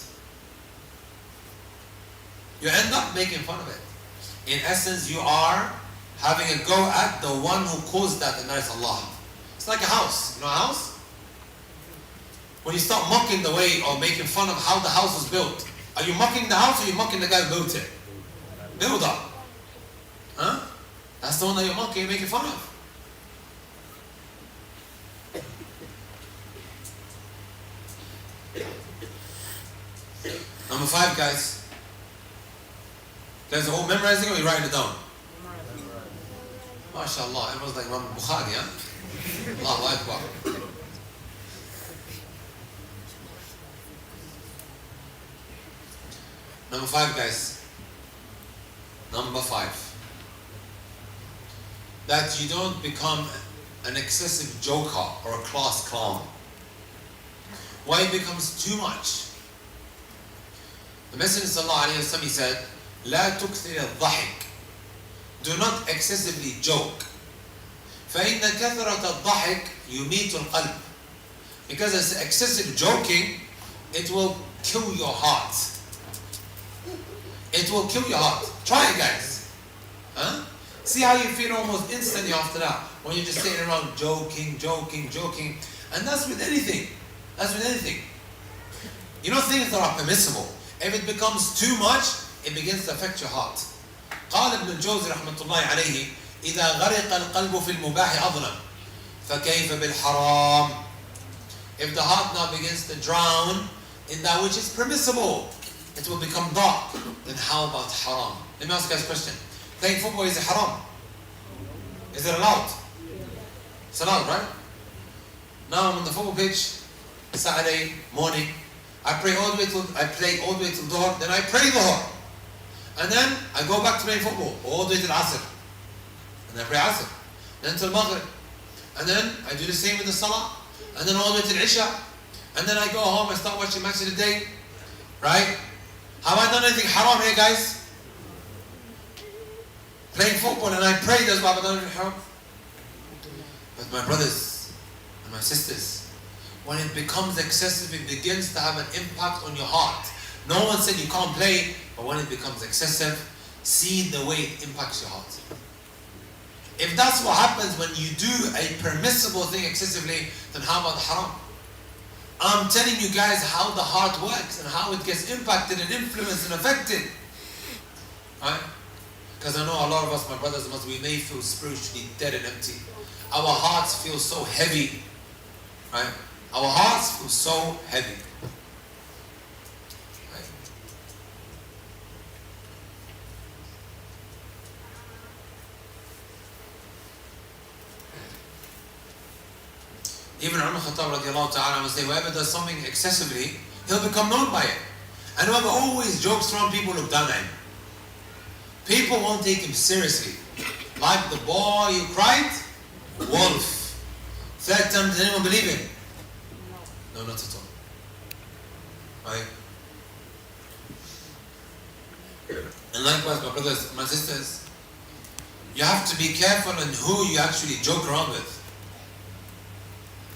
You end up making fun of it. In essence, you are having a go at the one who caused that, and that is Allah. It's like a house. You know a house? When you start mocking the way or making fun of how the house was built, are you mocking the house or are you mocking the guy who built it? Builder. Huh? That's the one that you're mocking and making fun of. Number 5, guys. Guys, all memorizing or are you writing it down? MashaAllah, everyone's like Imam Bukhari, huh? Allahu Akbar. Number 5, guys. Number 5. That you don't become an excessive joker or a class clown. Why it becomes too much? The Messenger sallallahu alayhi wa sallam, he said, لا تكثر الضحك. Do not excessively joke. فإن كثرة الضحك يميت القلب. Because it's excessive joking, it will kill your heart. It will kill your heart. Try it, guys. Huh? See how you feel almost instantly after that. When you're just sitting around joking. And that's with anything. That's with anything. You know things that are permissible. If it becomes too much, it begins to affect your heart. قال ابن الجوزي رحمة الله عليه إذا غرق القلب في المباح أظلم فكيف بالحرام. If the heart now begins to drown in that which is permissible, it will become dark. Then how about haram? Let me ask you guys a question. Playing football, is it haram? Is it allowed? It's allowed, right? Now I'm on the football pitch, Saturday morning. I play all the way till Dhuhr, then I pray Dhuhr. And then I go back to playing football, all the way till Asr. And I pray Asr. Then till Maghrib. And then I do the same with the Salah. And then all the way till Isha. And then I go home, I start watching Match of the Day. Right? Have I done anything haram here, guys? Playing football and I pray, does I've done anything haram? But my brothers and my sisters, when it becomes excessive, it begins to have an impact on your heart. No one said you can't play, but when it becomes excessive, see the way it impacts your heart. If that's what happens when you do a permissible thing excessively, then how about the haram? I'm telling you guys how the heart works and how it gets impacted and influenced and affected. Right? Because I know a lot of us, my brothers and sisters, we may feel spiritually dead and empty. Our hearts feel so heavy. Right? Our hearts feel so heavy. Right? Even Umar Khattab radiallahu ta'ala will say, whoever does something excessively, he'll become known by it. And whoever always jokes around, people look down at him. People won't take him seriously. Like the boy who cried, wolf. Third time, did anyone believe him? No, not at all. Right? And likewise, my brothers and my sisters, you have to be careful in who you actually joke around with.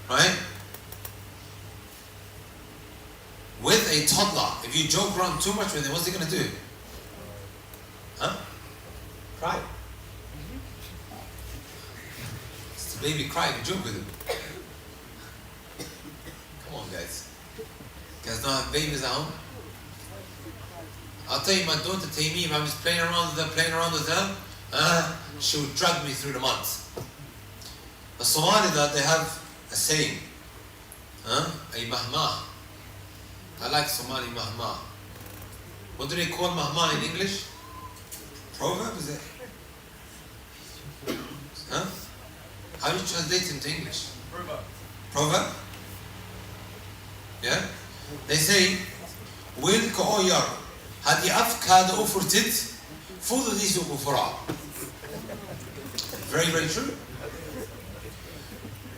Right? With a toddler, if you joke around too much with him, what's he going to do? Huh? Cry. It's the baby cry if you joke with him. not have babies at home? I'll tell you, my daughter Taymiyyah, if I'm just playing around with her, she would drag me through the months. The Somali, that they have a saying, a mahma. I like Somali mahma. What do they call mahma in English? Proverb, is it? How do you translate it into English? Proverb. Proverb? Yeah? They say, Will ko oyar, hadi afkada ufurtit, fudu disu ufura. Very, very true.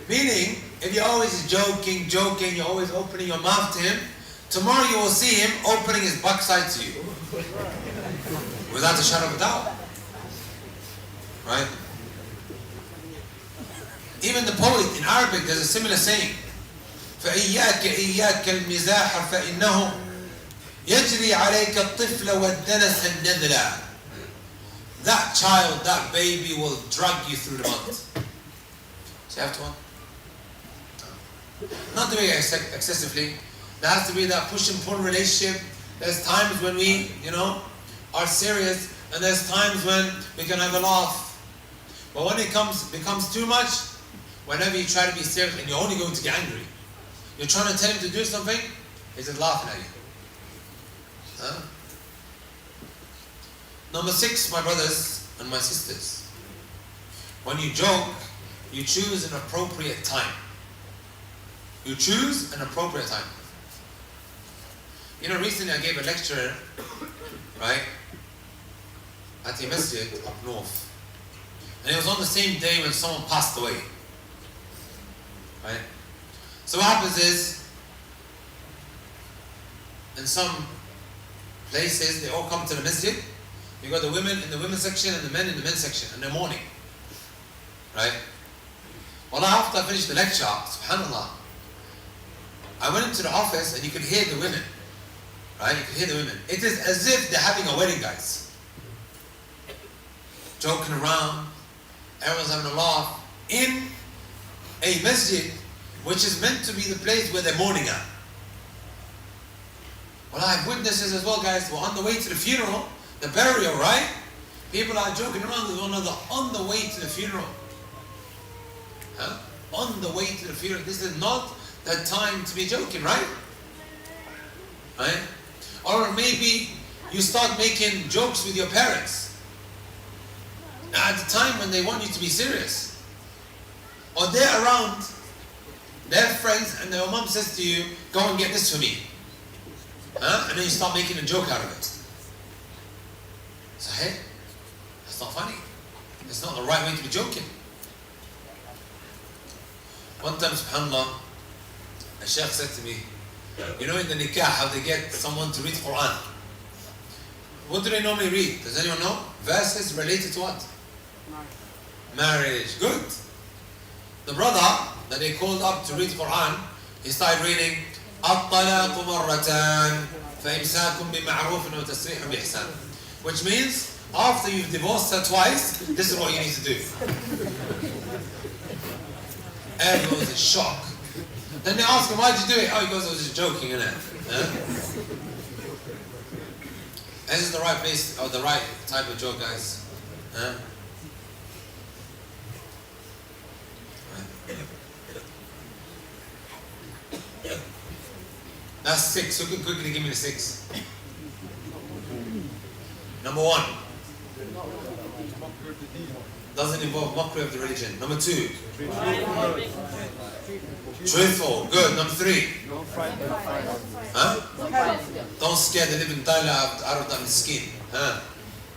Meaning, if you're always joking, you're always opening your mouth to him, tomorrow you will see him opening his backside to you. Without a shadow of a doubt. Right? Even the poet in Arabic, there's a similar saying. فإياك إياك المزاح فإنه يجري عليك الطفل والدنس النذلا. That child, that baby will drag you through the mud. So you have to one? Not doing it excessively. There has to be that push and pull relationship. There's times when we, are serious, and there's times when we can have a laugh. But when it becomes too much, whenever you try to be serious and you're only going to get angry, you're trying to tell him to do something, he's just laughing at you. Number 6, my brothers and my sisters. When you joke, you choose an appropriate time. You choose an appropriate time. Recently I gave a lecture, right, at a masjid up north. And it was on the same day when someone passed away. Right? So what happens is, in some places, they all come to the masjid. You got the women in the women's section and the men in the men's section in the morning. Right? Well, after I finished the lecture, subhanAllah, I went into the office and you could hear the women. Right? You could hear the women. It is as if they're having a wedding, guys. Joking around. Everyone's having a laugh. In a masjid, which is meant to be the place where they're mourning at. Well, I have witnesses as well, guys. We're on the way to the funeral, the burial, right? People are joking around with one another on the way to the funeral. On the way to the funeral. This is not the time to be joking, right? Right? Or maybe you start making jokes with your parents at the time when they want you to be serious. Or they're around, they're friends, and their mom says to you, go and get this for me. And then you start making a joke out of it. So, hey, that's not funny. It's not the right way to be joking. One time, subhanAllah, a sheikh said to me, in the nikah, how they get someone to read Quran. What do they normally read? Does anyone know? Verses related to what? Marriage. Good. The brother that they called up to read Quran, he started reading الطلاق مرتان فإمساك بمعروف وتسريح بإحسان, which means after you've divorced her twice, this is what you need to do. Everyone was in shock. Then they ask him, why'd you do it? Oh, he goes, I was just joking, innit? This is the right place, or the right type of joke, guys. That's 6. Who can quickly give me the 6? Number 1. Doesn't involve mockery of the religion. Number 2. Truthful. Good. Number 3. Don't scare the living daylight out of that skin.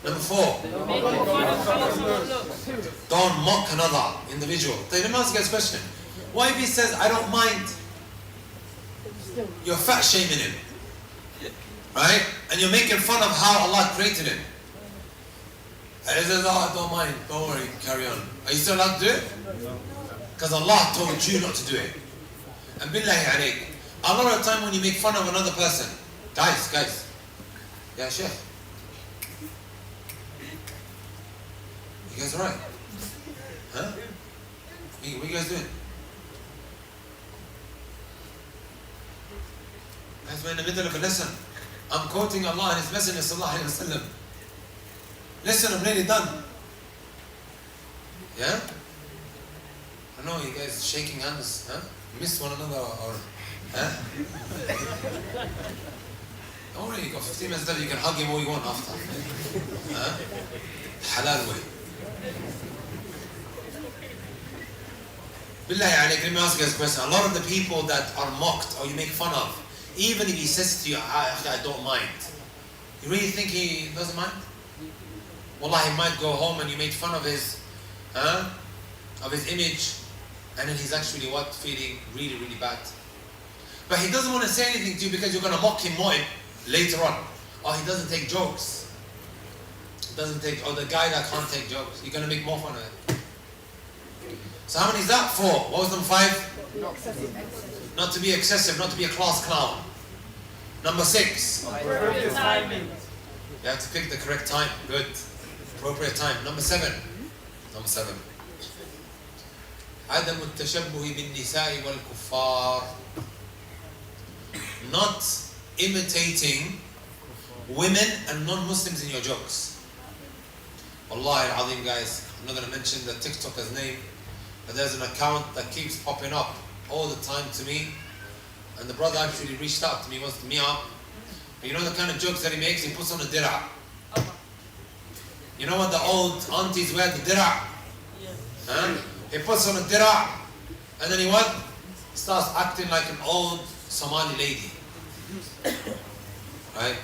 Number 4. Don't mock another individual. Let me ask you a question. What if he says, I don't mind? You're fat shaming him. Right? And you're making fun of how Allah created him. And he says, oh, I don't mind. Don't worry. Carry on. Are you still allowed to do it? Because Allah told you not to do it. And billahi alayk, a lot of the time when you make fun of another person, guys, yeah, Sheikh, you guys alright? Huh? What are you guys doing? Guys, we're in the middle of a lesson. I'm quoting Allah and His Messenger sallallahu alayhi wa sallam. Listen, I'm nearly done. Yeah? I know you guys shaking hands, huh? Miss one another or huh? Don't worry, you got 15 minutes left, you can hug him all you want after. Huh? Halal way. Billahi alayk, let me ask you guys a question. A lot of the people that are mocked or you make fun of, even if he says to you, I don't mind, you really think he doesn't mind? Wallah, he might go home and you made fun of his image, and then he's actually what? Feeling really, really bad. But he doesn't want to say anything to you because you're going to mock him more later on. Or he doesn't take jokes. Or the guy that can't take jokes. You're going to make more fun of it. So how many is that? 4. What was number 5? Not to be excessive, not to be a class clown. Number 6. Appropriate timing. You have to pick the correct time. Good. Appropriate time. Number 7. عدم التشبه بالنساء والكفار. Not imitating women and non-Muslims in your jokes. Wallahi al-Azim, guys, I'm not going to mention the TikToker's name, but there's an account that keeps popping up all the time to me, and the brother actually reached out to me, wants to meet up. But you know the kind of jokes that he makes? He puts on a dir'a. You know what the old aunties wear, the dir'a? Huh? He puts on a dir'a, and then he what? Starts acting like an old Somali lady. Right?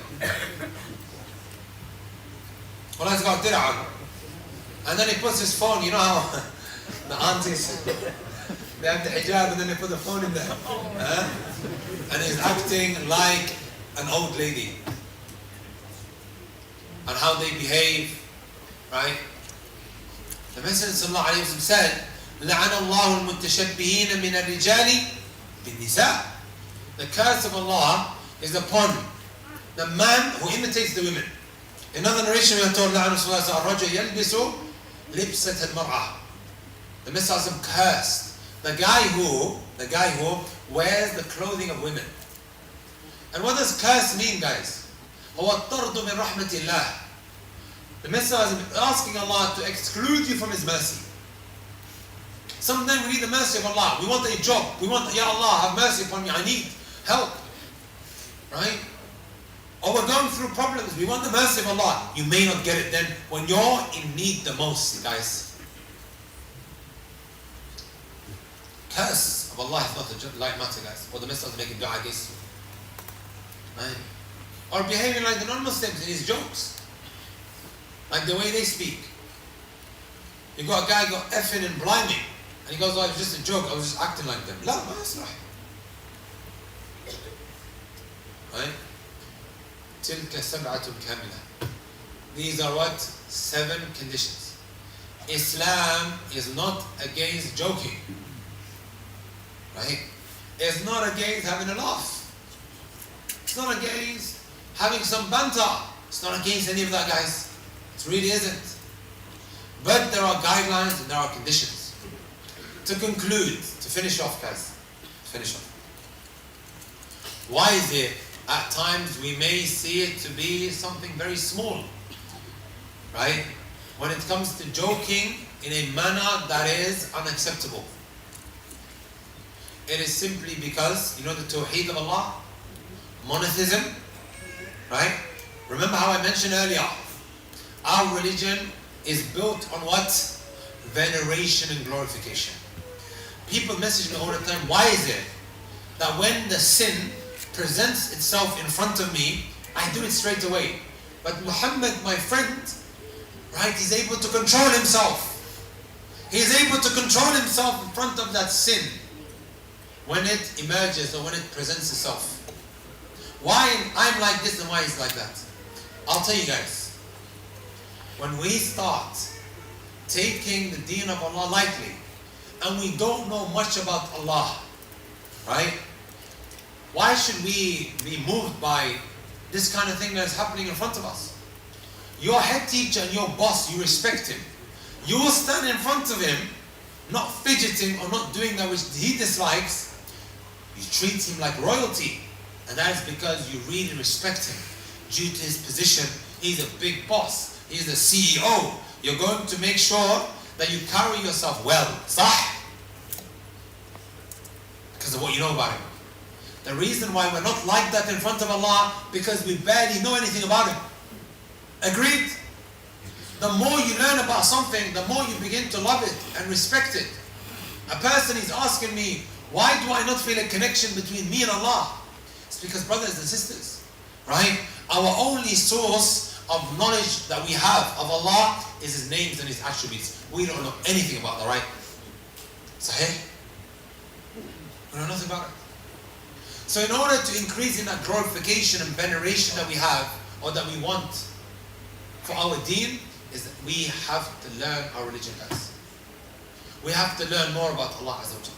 Well, he's got dir'a on. And then he puts his phone, you know how the aunties, they have the hijab and then they put the phone in there. Huh? And he's acting like an old lady. And how they behave, right? The Messenger sallallahu alayhi wa sallam said, لَعَنَ اللَّهُ الْمُتَّشَبِّهِينَ مِنَ الرِّجَالِ بِالنِّسَاءِ. The curse of Allah is upon the man who imitates the women. In another narration we are told, لَعَنَ اللَّهُ الرَّجُلَ يَلْبِسُ لِبْسَةَ الْمَرْأَةِ. The Messenger cursed the guy who wears the clothing of women. And what does curse mean, guys? هو الطرد من رحمة الله. The Messenger is asking Allah to exclude you from His mercy. Sometimes we need the mercy of Allah. We want a job. We want, Ya Allah, have mercy upon me. I need help. Right? Or we're going through problems. We want the mercy of Allah. You may not get it then when you're in need the most, guys. Curse of Allah is not a light matter, guys. Or the Messenger is making dua against you. Right? Or behaving like the non-Muslims in his jokes. Like the way they speak. You got a guy got effing and bliming. And he goes, oh, it was just a joke. I was just acting like them. لا ما يصلح. Right? تلك سبعة كاملة. These are what? 7 conditions. Islam is not against joking. Right? It's not against having a laugh. It's not against having some banter. It's not against any of that, guys. It really isn't. But there are guidelines and there are conditions. To conclude, to finish off, guys. Finish off. Why is it at times we may see it to be something very small? Right? When it comes to joking in a manner that is unacceptable. It is simply because, you know the Tawheed of Allah? Monotheism? Right? Remember how I mentioned earlier, our religion is built on what? Veneration and glorification. People message me all the time, why is it that when the sin presents itself in front of me, I do it straight away? But Muhammad, my friend, right, he's able to control himself. He's able to control himself in front of that sin when it emerges or when it presents itself. Why I'm like this and why he's like that? I'll tell you guys. When we start taking the deen of Allah lightly, and we don't know much about Allah, right? Why should we be moved by this kind of thing that is happening in front of us? Your head teacher and your boss, you respect him. You will stand in front of him, not fidgeting or not doing that which he dislikes. You treat him like royalty. And that is because you really respect him due to his position. He's a big boss. He's the CEO. You're going to make sure that you carry yourself well. Sah? Because of what you know about him. The reason why we're not like that in front of Allah, because we barely know anything about him. Agreed? The more you learn about something, the more you begin to love it and respect it. A person is asking me, why do I not feel a connection between me and Allah? It's because, brothers and sisters, right? Our only source of knowledge that we have of Allah is His names and His attributes. We don't know anything about that, right? Sahih? We know nothing about it. So in order to increase in that glorification and veneration that we have, or that we want for our deen, is that we have to learn our religion, guys. We have to learn more about Allah Azza wa Jalla.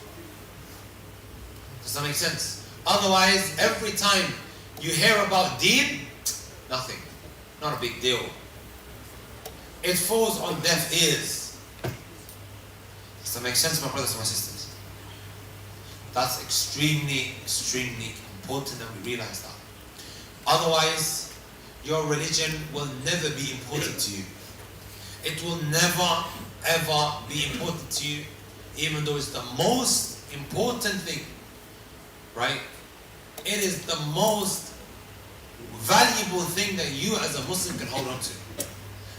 Does that make sense? Otherwise, every time you hear about deen, nothing. Not a big deal. It falls on deaf ears. Does that make sense, my brothers and my sisters? That's extremely, extremely important that we realize that. Otherwise, your religion will never be important to you. It will never, ever be important to you, even though it's the most important thing, right? It is the most valuable thing that you as a Muslim can hold on to.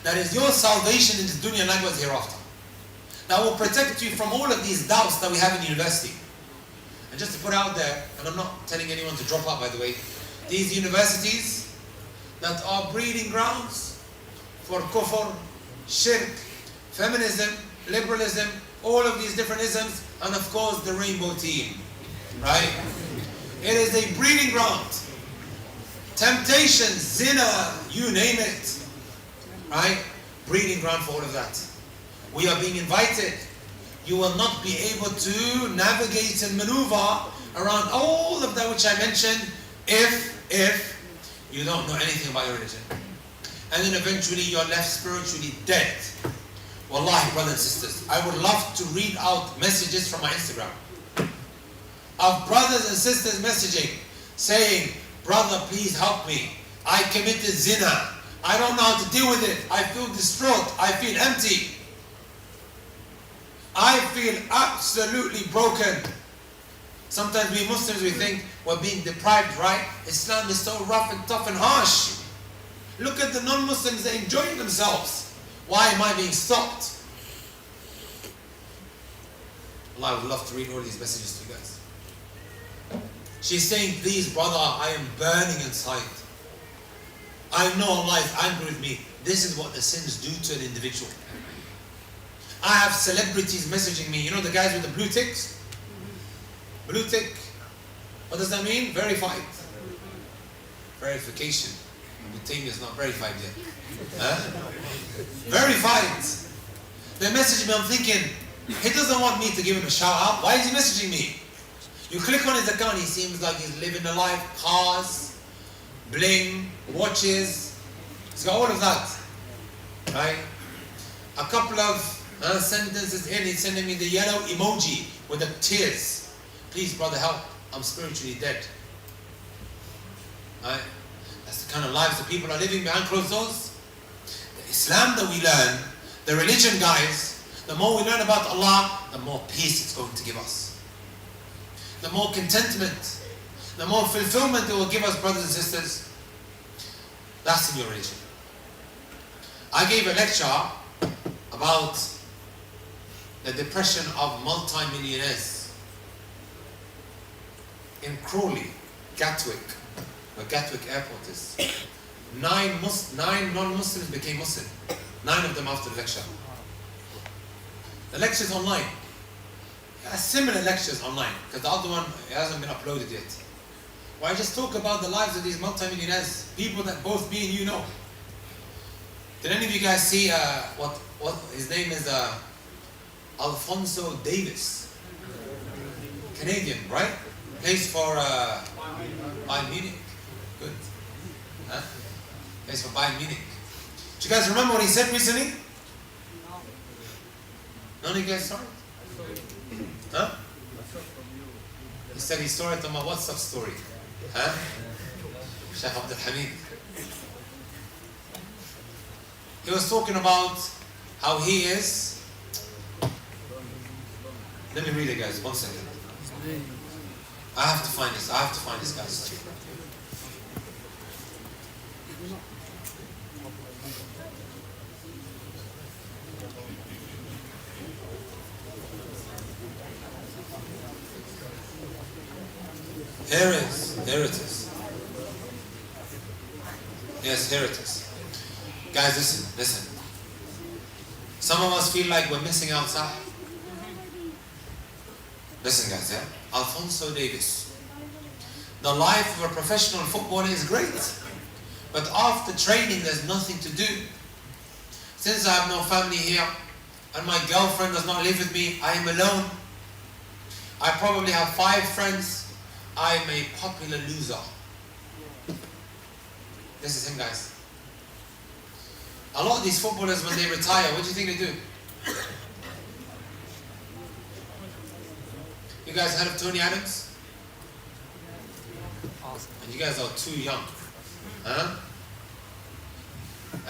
That is your salvation in this dunya and likewise hereafter. That will protect you from all of these doubts that we have in university. And just to put out there, and I'm not telling anyone to drop out, by the way, these universities that are breeding grounds for kufr, shirk, feminism, liberalism, all of these different isms, and of course the rainbow team, right? It is a breeding ground. Temptation, zina, you name it, right? Breeding ground for all of that. We are being invited. You will not be able to navigate and maneuver around all of that which I mentioned if you don't know anything about your religion. And then eventually you're left spiritually dead. Wallahi, brothers and sisters, I would love to read out messages from my Instagram of brothers and sisters messaging, saying, brother, please help me. I committed zina. I don't know how to deal with it. I feel distraught. I feel empty. I feel absolutely broken. Sometimes we Muslims, we think we're being deprived, right? Islam is so rough and tough and harsh. Look at the non-Muslims, they're enjoying themselves. Why am I being stopped? Allah, I would love to read all these messages to you guys. She's saying, please brother, I am burning inside. I know Allah is angry with me. This is what the sins do to an individual. I have celebrities messaging me. You know the guys with the blue ticks? Blue tick. What does that mean? Verified. Verification. Taymiyyah is not verified yet. Huh? Verified. They message me, I'm thinking, he doesn't want me to give him a shout out. Why is he messaging me? You click on his account, he seems like he's living a life. Cars, bling, watches. He's got all of that. Right? A couple of sentences in, he's sending me the yellow emoji with the tears. Please, brother, help. I'm spiritually dead. Right? That's the kind of lives that people are living behind closed doors. The Islam that we learn, the religion, guys, the more we learn about Allah, the more peace it's going to give us. The more contentment, the more fulfillment it will give us, brothers and sisters. That's in your religion. I gave a lecture about the depression of multi-millionaires in Crawley, Gatwick, where Gatwick Airport is. 9 non-Muslims became Muslim. 9 of them after the lecture. The lecture is online. Similar lectures online, because the other one it hasn't been uploaded yet. Where I just talk about the lives of these multi-millionaires, people that both me and you know. Did any of you guys see what his name is? Alfonso Davis, Canadian, right? Plays for Bayern Munich. Good. Huh? Plays for Bayern Munich. Do you guys remember what he said recently? None of you guys saw it? Huh? He said he saw it on my WhatsApp story. Huh? Sheikh Abdul Hamid. He was talking about how he is. Let me read it, guys. 1 second. I have to find this. Guys. Here it is. Yes, here it is. Guys, listen. Some of us feel like we're missing out. Listen, guys, yeah? Alphonso Davies. The life of a professional footballer is great, but after training, there's nothing to do. Since I have no family here, and my girlfriend does not live with me, I am alone. I probably have 5 friends. I am a popular loser. This is him, guys. A lot of these footballers, when they retire, what do you think they do? You guys heard of Tony Adams? And you guys are too young. Huh?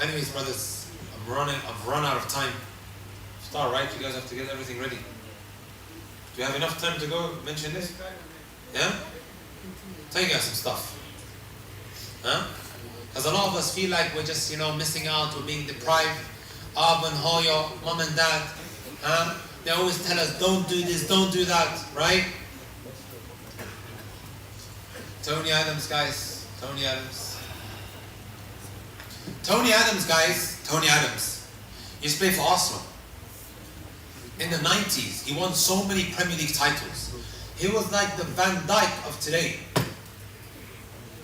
Anyways, brothers, I've run out of time. Start, right? You guys have to get everything ready. Do you have enough time to go mention this? Yeah? Tell you guys some stuff. Huh? Because a lot of us feel like we're just, missing out, we're being deprived. Urban Hoyo, mom and dad. Huh? They always tell us, don't do this, don't do that, right? Tony Adams, guys. Tony Adams, guys. Tony Adams. He used to play for Arsenal. In the 90s, he won so many Premier League titles. He was like the Van Dijk of today.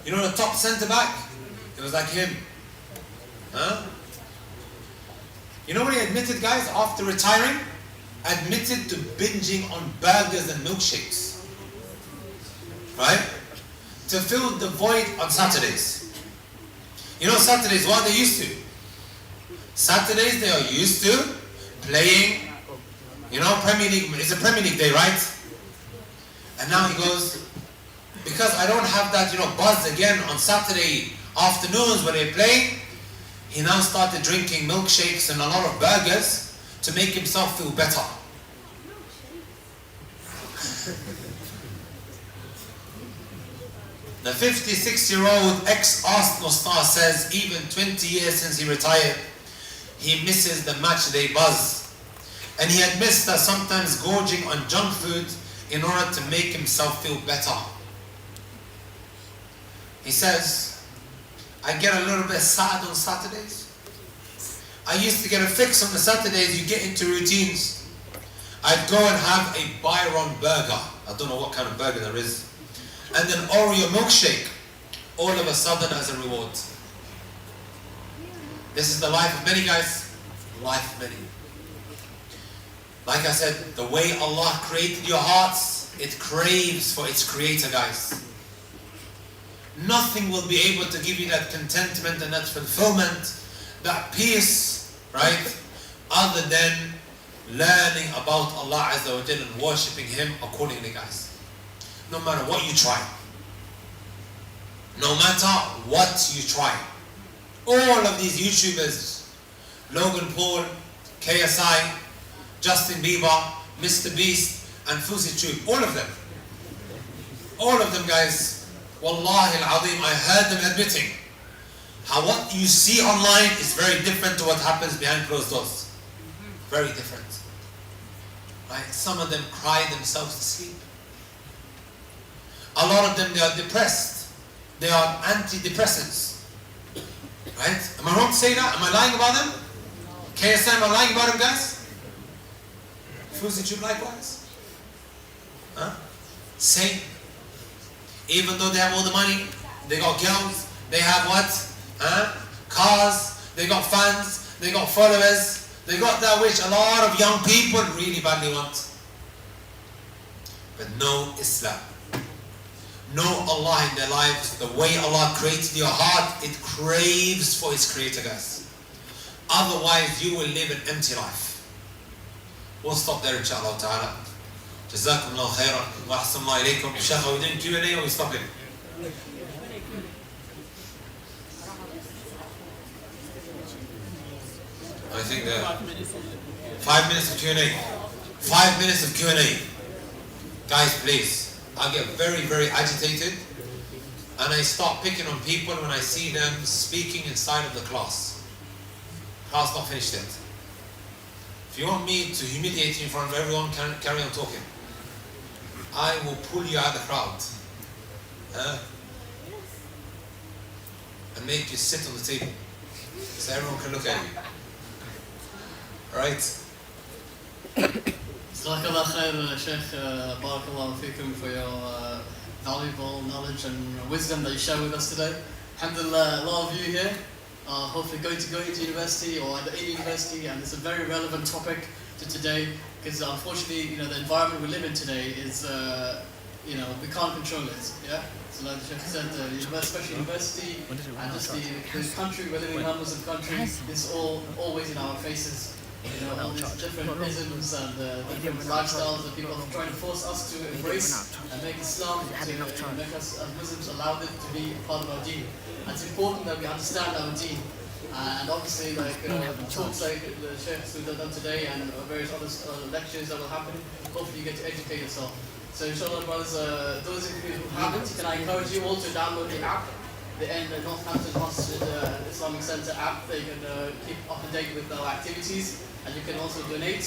You know the top centre-back? It was like him. Huh? You know what he admitted, guys, after retiring? Admitted to binging on burgers and milkshakes. Right? To fill the void on Saturdays. You know Saturdays, what are they used to? Saturdays they are used to playing, Premier League. It's a Premier League day, right? And now he goes, because I don't have that, buzz again on Saturday afternoons when they play, he now started drinking milkshakes and a lot of burgers to make himself feel better. The 56-year-old ex-Arsenal star says even 20 years since he retired, he misses the match day buzz. And he admits that sometimes gorging on junk food in order to make himself feel better. He says, I get a little bit sad on Saturdays. I used to get a fix on the Saturdays. You get into routines. I'd go and have a Byron burger. I don't know what kind of burger there is. And an Oreo milkshake. All of a sudden as a reward. This is the life of many, guys. Life of many. Like I said, the way Allah created your hearts, it craves for its creator, guys. Nothing will be able to give you that contentment and that fulfillment, that peace, right? Other than learning about Allah Azza wa Jalla and worshipping Him accordingly, guys. No matter what you try. No matter what you try. All of these YouTubers, Logan Paul, KSI, Justin Bieber, Mr. Beast, and Fusi Tube, all of them, guys, Wallahi al-Azim, I heard them admitting how what you see online is very different to what happens behind closed doors. Very different. Right? Some of them cry themselves to sleep. A lot of them, they are depressed. They are antidepressants. Right? Am I wrong to say that? Am I lying about them? KSI, am I lying about them, guys? Fusi Tube likewise. Huh? Same. Even though they have all the money, they got girls, they have what? Huh? Cars, they got fans, they got followers, they got that which a lot of young people really badly want. But no Islam. No Allah in their lives. The way Allah created your heart, it craves for its creator, guys. Otherwise you will live an empty life. We'll stop there, inshallah ta'ala. Jazakum Allah khairan wa ahsan Allah ilaykum. Shaykh, we didn't Q&A or we stop it? think the 5 minutes of Q&A. 5 minutes of Q&A. Guys, please. I get very, very agitated and I start picking on people when I see them speaking inside of the class. Class not finished yet. If you want me to humiliate you in front of everyone, carry on talking. I will pull you out of the crowd. And make you sit on the table so everyone can look at you. Alright? Jazakallah khair, Sheikh. Barakallahu feekum for your valuable knowledge and wisdom that you share with us today. Alhamdulillah, a lot of you here are hopefully going to go into university or either in university, and it's a very relevant topic to today because unfortunately, the environment we live in today is, we can't control it. Yeah. So like the Sheikh said, especially university and just the country we're living in, numbers of countries, it's always in our faces. All these different isms and different lifestyles that people are trying to force us to embrace and make Islam, to make us as Muslims allow it to be part of our deen. And it's important that we understand our deen. And obviously, talks like the Sheikhs who have done today and various other lectures that will happen, hopefully you get to educate yourself. So inshallah, brothers, those of you who haven't, can I encourage you all to download the app, the Northampton Mosque Islamic Center app. They can keep up to date with our activities, and you can also donate.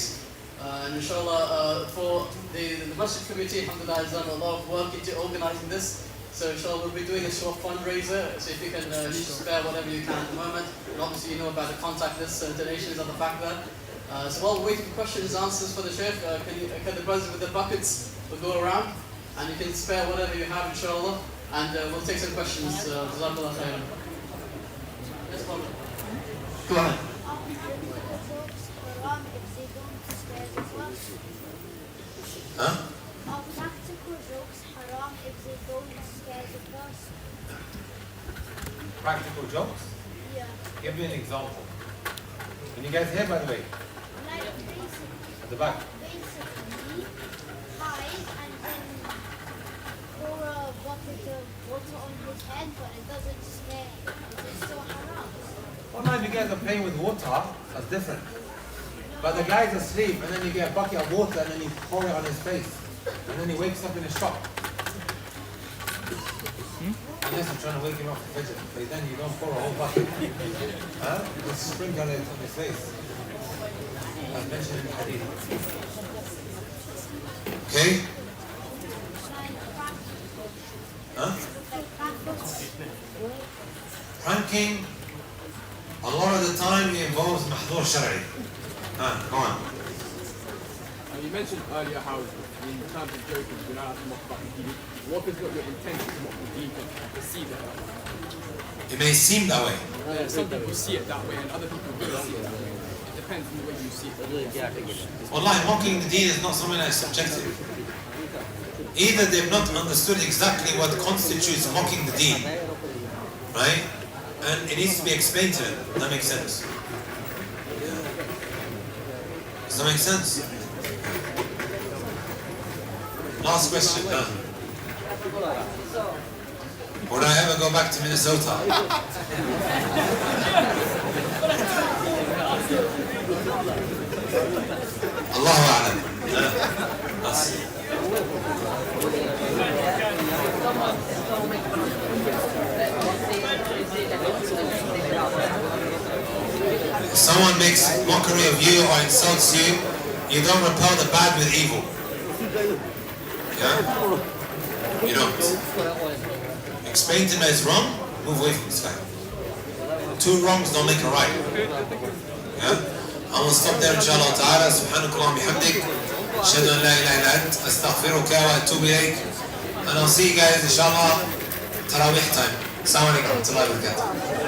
And inshallah, for the Masjid committee, alhamdulillah, has done a lot of work into organizing this. So inshallah, we'll be doing a short fundraiser. So if you can spare whatever you can at the moment, and obviously you know about the contactless donations at the back there. So while we're waiting for questions and answers for the Sheikh, can the brothers with the buckets will go around, and you can spare whatever you have, inshallah, and we'll take some questions. Jazakallah khairan. Yes, go ahead. Huh? Are practical jokes haram if they don't scare the person? Practical jokes? Yeah. Give me an example. Can you guys hear, by the way? Like basically, At the back. hide and then pour a bucket of water on his head, but it doesn't scare him. Is it still haram? Well, now if you guys are playing with water, that's different. But the guy's asleep, and then you get a bucket of water, and then you pour it on his face. And then he wakes up in a shock. Unless you're trying to wake him up to fidget, but then you don't pour a whole bucket. You just sprinkle it on his face. As mentioned in the hadith. Okay? Pranking, a lot of the time it involves mahdhur shar'i. Go on. You mentioned earlier how in terms of joking, you're not allowed to mock about the deen. What if it's not your intention to mock the deen, but perceive it that way? It may seem that way. Some people see it that way, and other people don't see it that way. It depends on the way you see it. Wallahi, mocking the deen is not something that is subjective. Either they've not understood exactly what constitutes mocking the deen, right? And it needs to be explained to them. That makes sense. Does that make sense? Last question. Would I ever go back to Minnesota? Allahu A'lam. If someone makes mockery of you or insults you, you don't repel the bad with evil. Yeah? You don't. Explain to him that it's wrong, move away from this guy. Two wrongs don't make a right. Yeah? I will stop there inshallah ta'ala. Subhanakallah bihamdik. Ashhadu an la ilaha illa ant. Astaghfiruka wa atubu ilayk. And I'll see you guys inshallah Tarawih time. Assalamu alaikum wa rahmatullahi wa barakatuh.